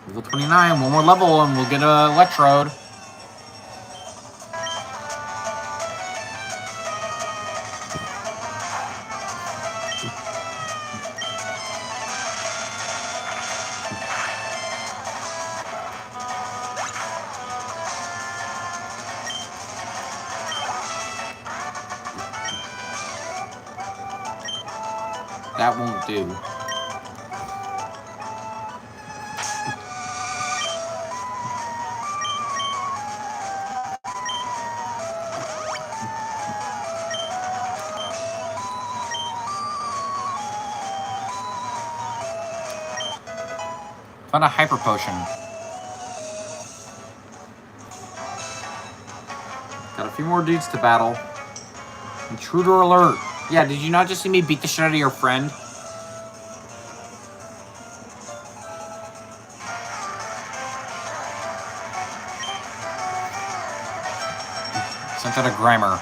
Level 29, one more level and we'll get an electrode. That won't do. Found a hyper potion. Got a few more dudes to battle. Intruder alert. Yeah, did you not just see me beat the shit out of your friend? Sent out a Grimer.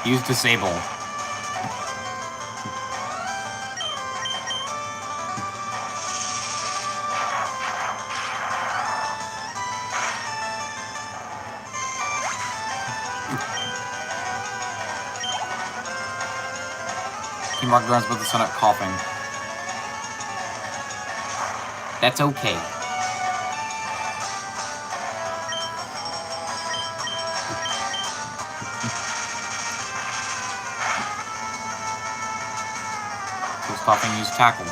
Use disable. Team Mark runs with the sun up coughing. That's okay. Close coughing, use tackle.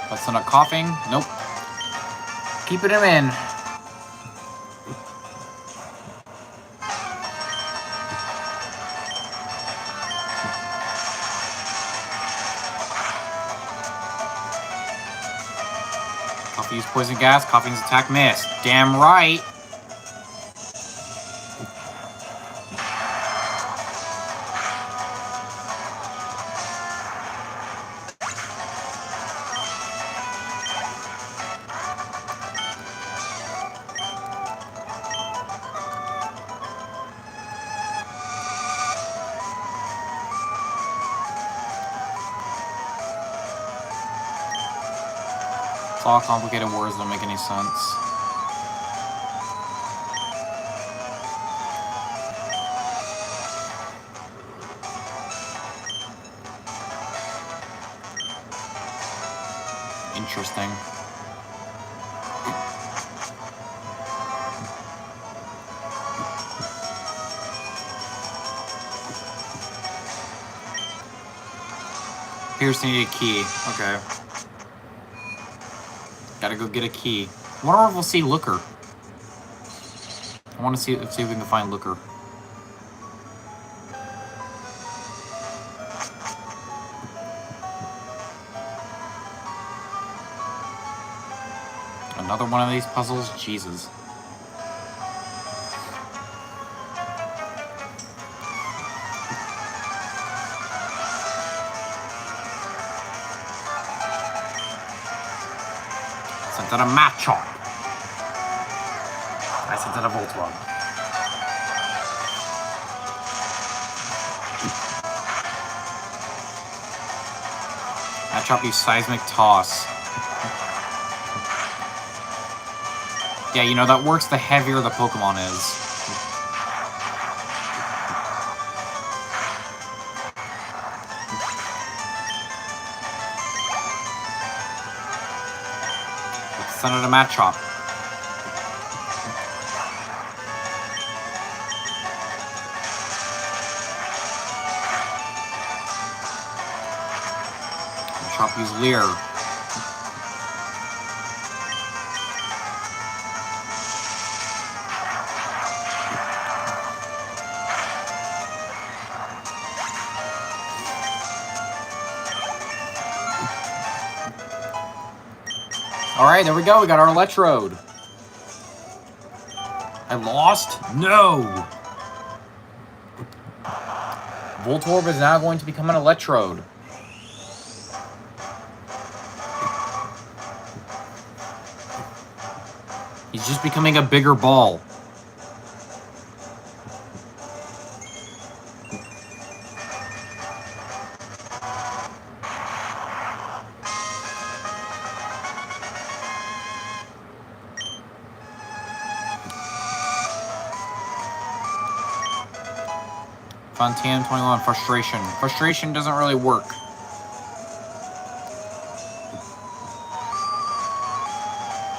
That's not coughing. Nope. Keeping him in. Coffee used poison gas. Coffee's attack missed. Damn right. It's all complicated words that don't make any sense. Interesting. Appears to need a key. Okay. Gotta go get a key. I wonder if we'll see Looker. I want to see if we can find Looker. Another one of these puzzles? Jesus. Sent out a Machop. I sent out a Voltorb. Machop used Seismic Toss. Yeah, you know, that works the heavier the Pokemon is. Let's send it a Machop. Machop use Leer. Alright, there we go. We got our Electrode. I lost? No! Voltorb is now going to become an Electrode. He's just becoming a bigger ball. Fontaine 21, Frustration. Frustration doesn't really work.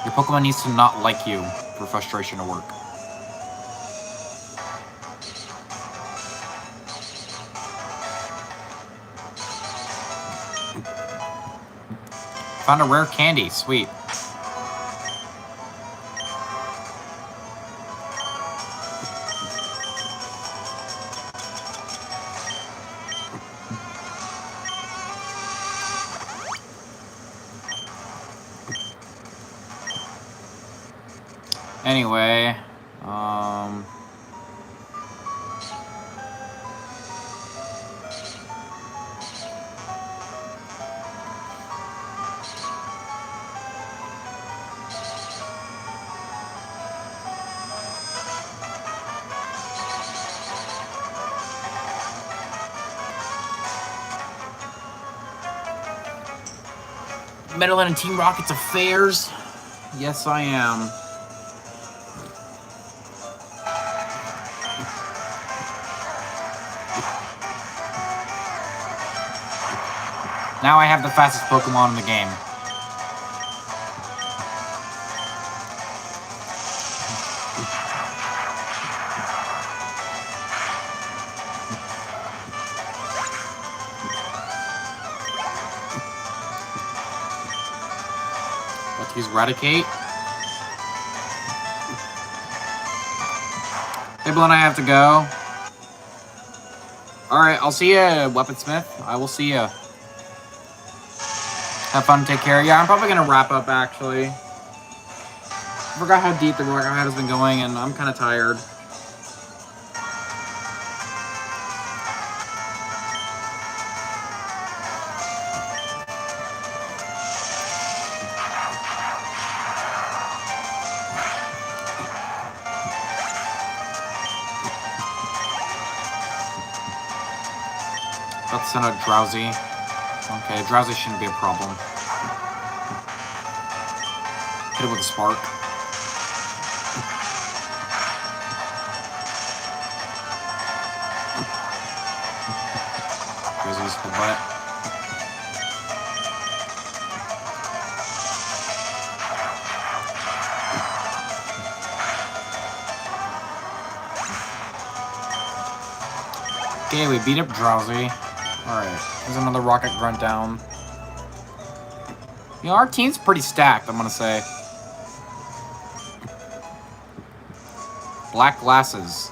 Your Pokemon needs to not like you for Frustration to work. Found a rare candy, sweet. Anyway, meddling in Team Rocket's affairs? Yes, I am. Now I have the fastest Pokemon in the game. Let's use Raticate. Abel and I have to go. Alright, I'll see ya, Weaponsmith. I will see ya. Have fun, take care. Yeah, I'm probably gonna wrap up, actually. forgot how deep the workout has been going, and I'm kind of tired. About to send out Drowsy. Okay, Drowsy shouldn't be a problem. Hit it with a Spark. Drowsy's full butt. Okay, we beat up Drowsy. Alright, there's another Rocket Grunt down. You know, our team's pretty stacked, I'm gonna say. Black glasses.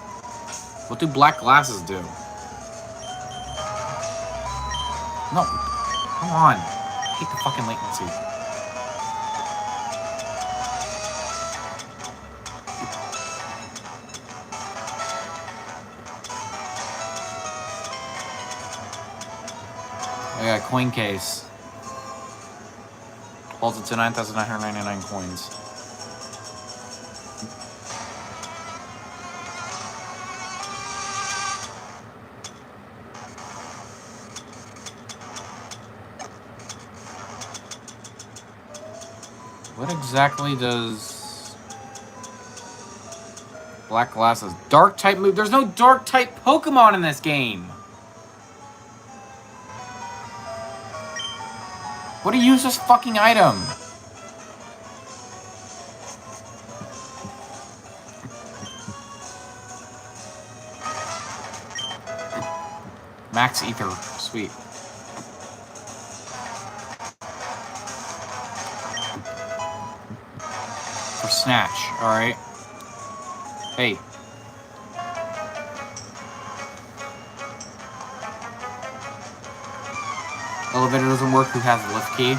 What do black glasses do? No. Come on. I hate the fucking latency. I got a coin case. Holds it to 9,999 coins. What exactly does black glasses? Dark type move? There's no dark type Pokemon in this game. What do you use this fucking item? Max Ether. Sweet. For Snatch. Alright. Hey. Elevator doesn't work. Who has the lift key?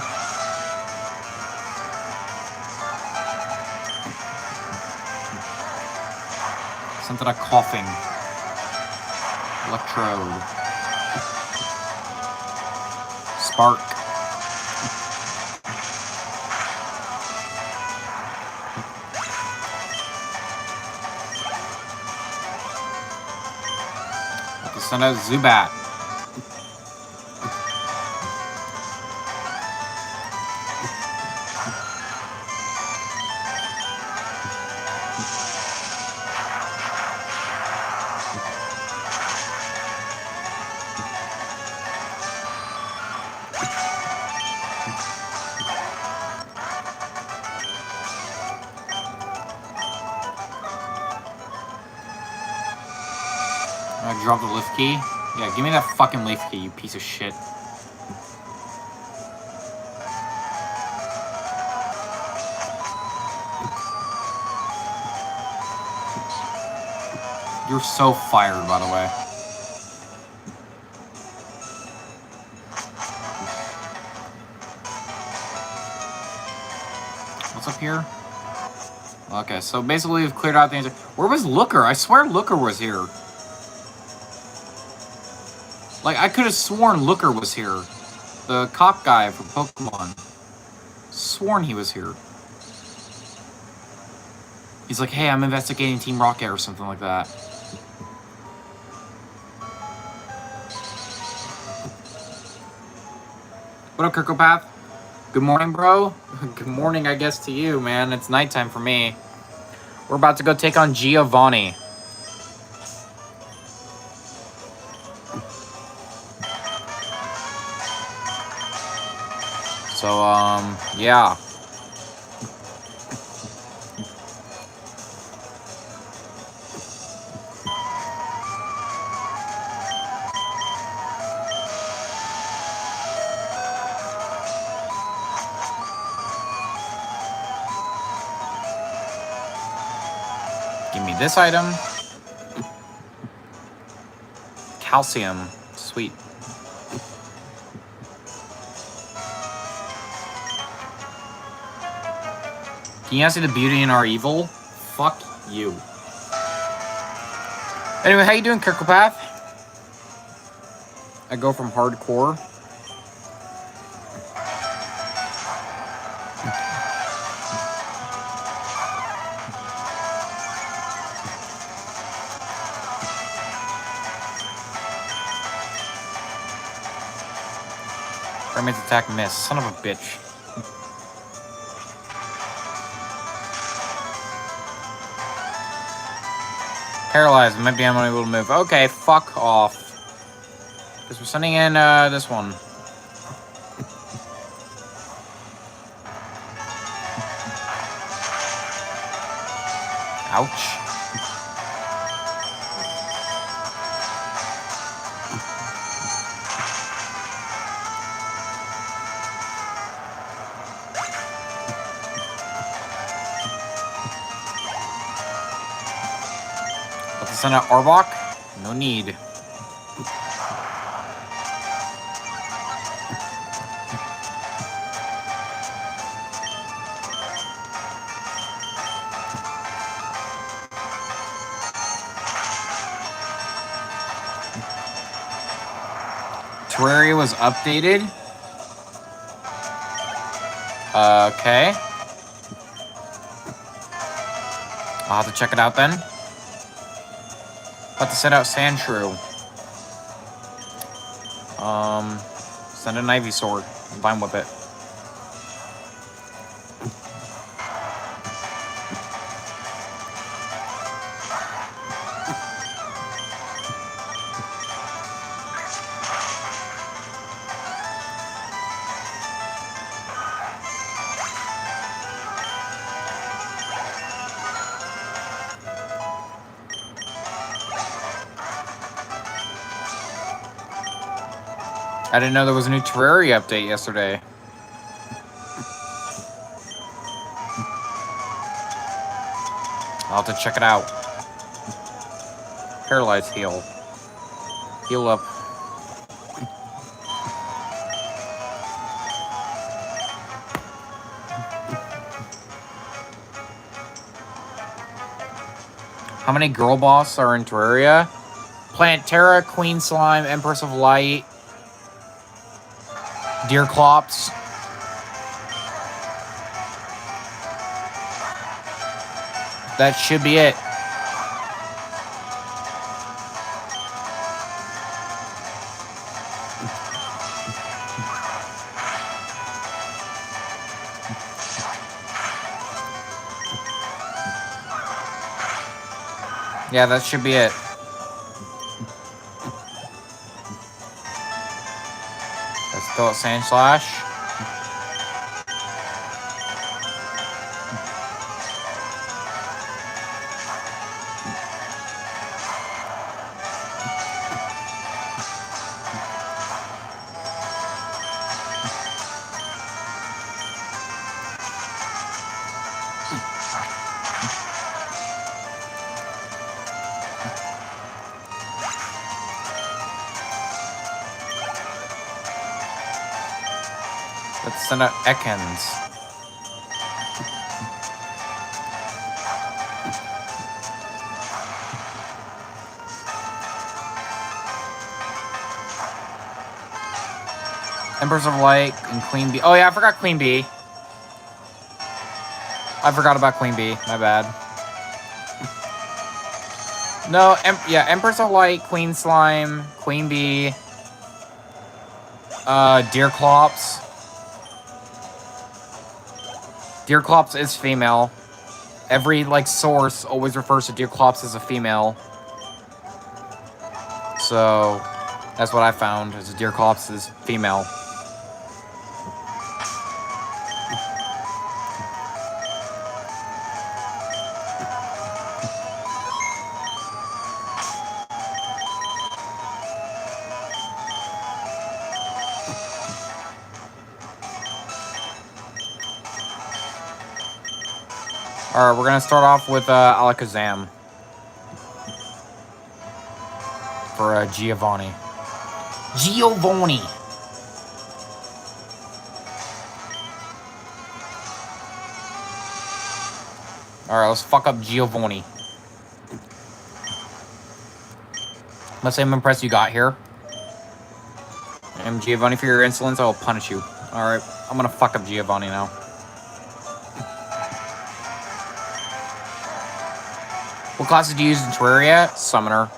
Something like coughing. Electrode. Spark. Have to send out Zubat. I dropped the lift key. Yeah, give me that fucking lift key, you piece of shit. You're so fired, by the way. What's up here? Okay, so basically we've cleared out the answer. Where was Looker? I swear Looker was here. Like, I could have sworn Looker was here. The cop guy from Pokemon. Sworn he was here. He's like, hey, I'm investigating Team Rocket or something like that. What up, Kirkopath? Good morning, bro. Good morning, I guess, to you, man. It's nighttime for me. We're about to go take on Giovanni. So, yeah. Give me this item. Calcium. Sweet. Can you not see the beauty in our evil? Fuck you. Anyway, how you doing, Kirkopath? I go from hardcore. Mermaid's attack miss. Son of a bitch. Paralyzed. Might be unable to move. Okay, fuck off. Because we're sending in this one. Ouch. Let's send out Arbok. No need. Terraria was updated. Okay. I'll have to check it out then. About to send out Sandshrew. Send an Ivysaur. I'm fine with it. I didn't know there was a new Terraria update yesterday. I'll have to check it out. Paralyzed heal. Heal up. How many girl boss are in Terraria? Plantera, Queen Slime, Empress of Light, Deerclops. That should be it. Yeah, that should be it. Let's go at Sandslash. Let's send out Ekans. Empress of Light and Queen Bee. Oh yeah, I forgot Queen Bee. I forgot about Queen Bee. My bad. No, yeah, Empress of Light, Queen Slime, Queen Bee, Deerclops. Deerclops is female. Every, like, source always refers to Deerclops as a female. So, that's what I found, is Deerclops is female. Alright, we're gonna start off with Alakazam. For Giovanni. Giovanni! Alright, let's fuck up Giovanni. Let's say I'm impressed you got here. And Giovanni, for your insolence, I will punish you. Alright, I'm gonna fuck up Giovanni now. What classes do you use in Terraria? Summoner.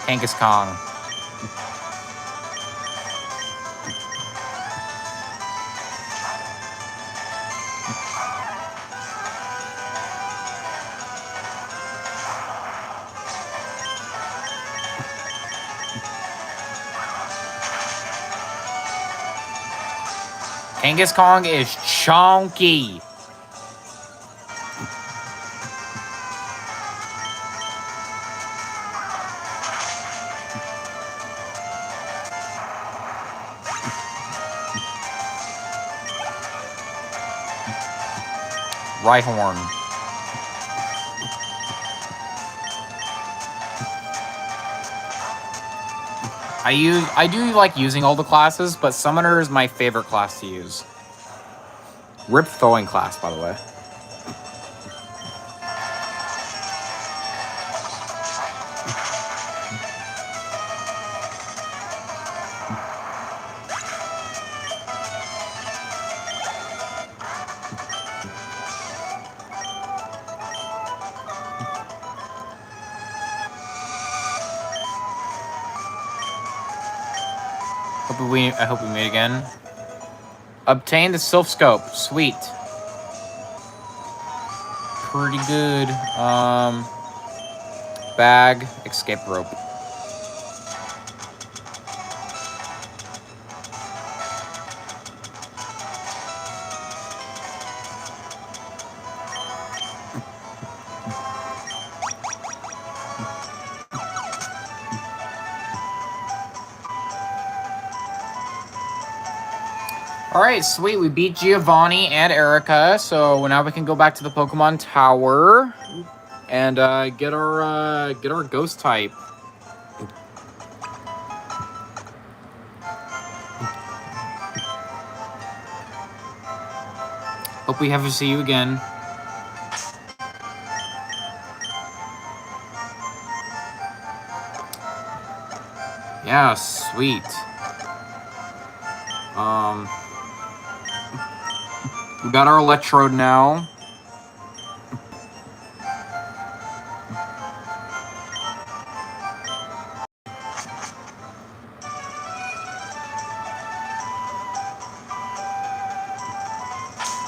Genghis Kong. Genghis Kong is chunky. Rhyhorn. I do like using all the classes, but Summoner is my favorite class to use. Rip throwing class, by the way. I hope we meet again. Obtain the Sylph Scope. Sweet. Pretty good. Bag. Escape rope. Alright, sweet. We beat Giovanni and Erica, so now we can go back to the Pokemon Tower and get our ghost type. Hope we have to see you again. Yeah, sweet. We got our Electrode now.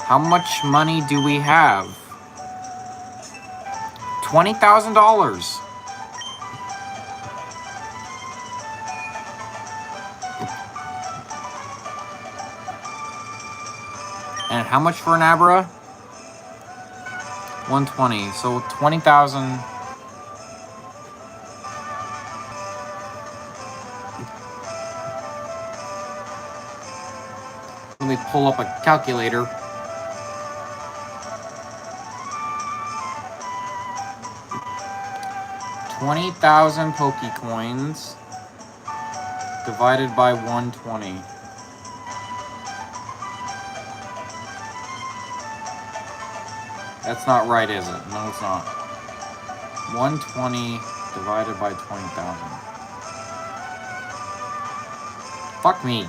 How much money do we have? $20,000. And how much for an Abra? 120. So 20,000. Let me pull up a calculator. $20,000 Pokecoins divided by 120. That's not right, is it? No, it's not. 120 divided by 20,000. Fuck me.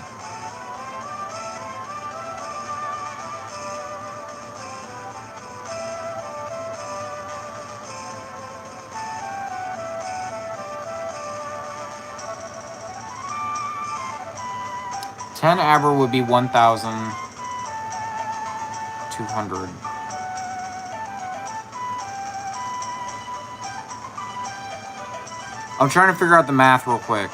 $10 Abra would be 1,200. I'm trying to figure out the math real quick.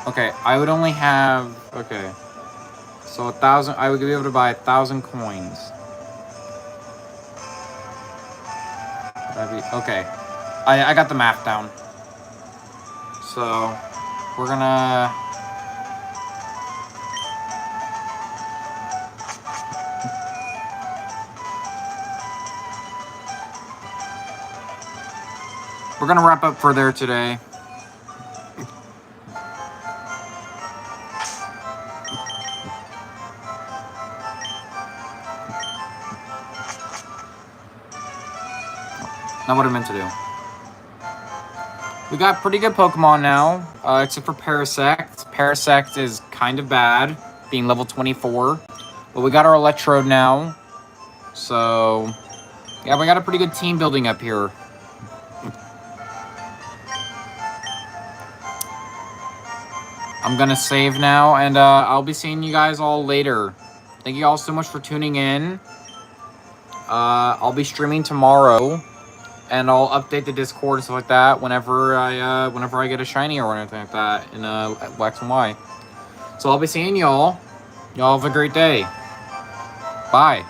Okay, I would only have... Okay. So 1,000... I would be able to buy 1,000 coins. That'd be... Okay. I got the math down. So... we're gonna... We're gonna wrap up for there today. Not what I meant to do. We got pretty good Pokemon now, except for Parasect. Parasect is kind of bad, being level 24. But we got our Electrode now. So, yeah, we got a pretty good team building up here. I'm gonna save now, and I'll be seeing you guys all later. Thank you all so much for tuning in. I'll be streaming tomorrow. And I'll update the Discord and stuff like that whenever I get a shiny or anything like that in Wax and Y. So I'll be seeing y'all. Y'all have a great day. Bye.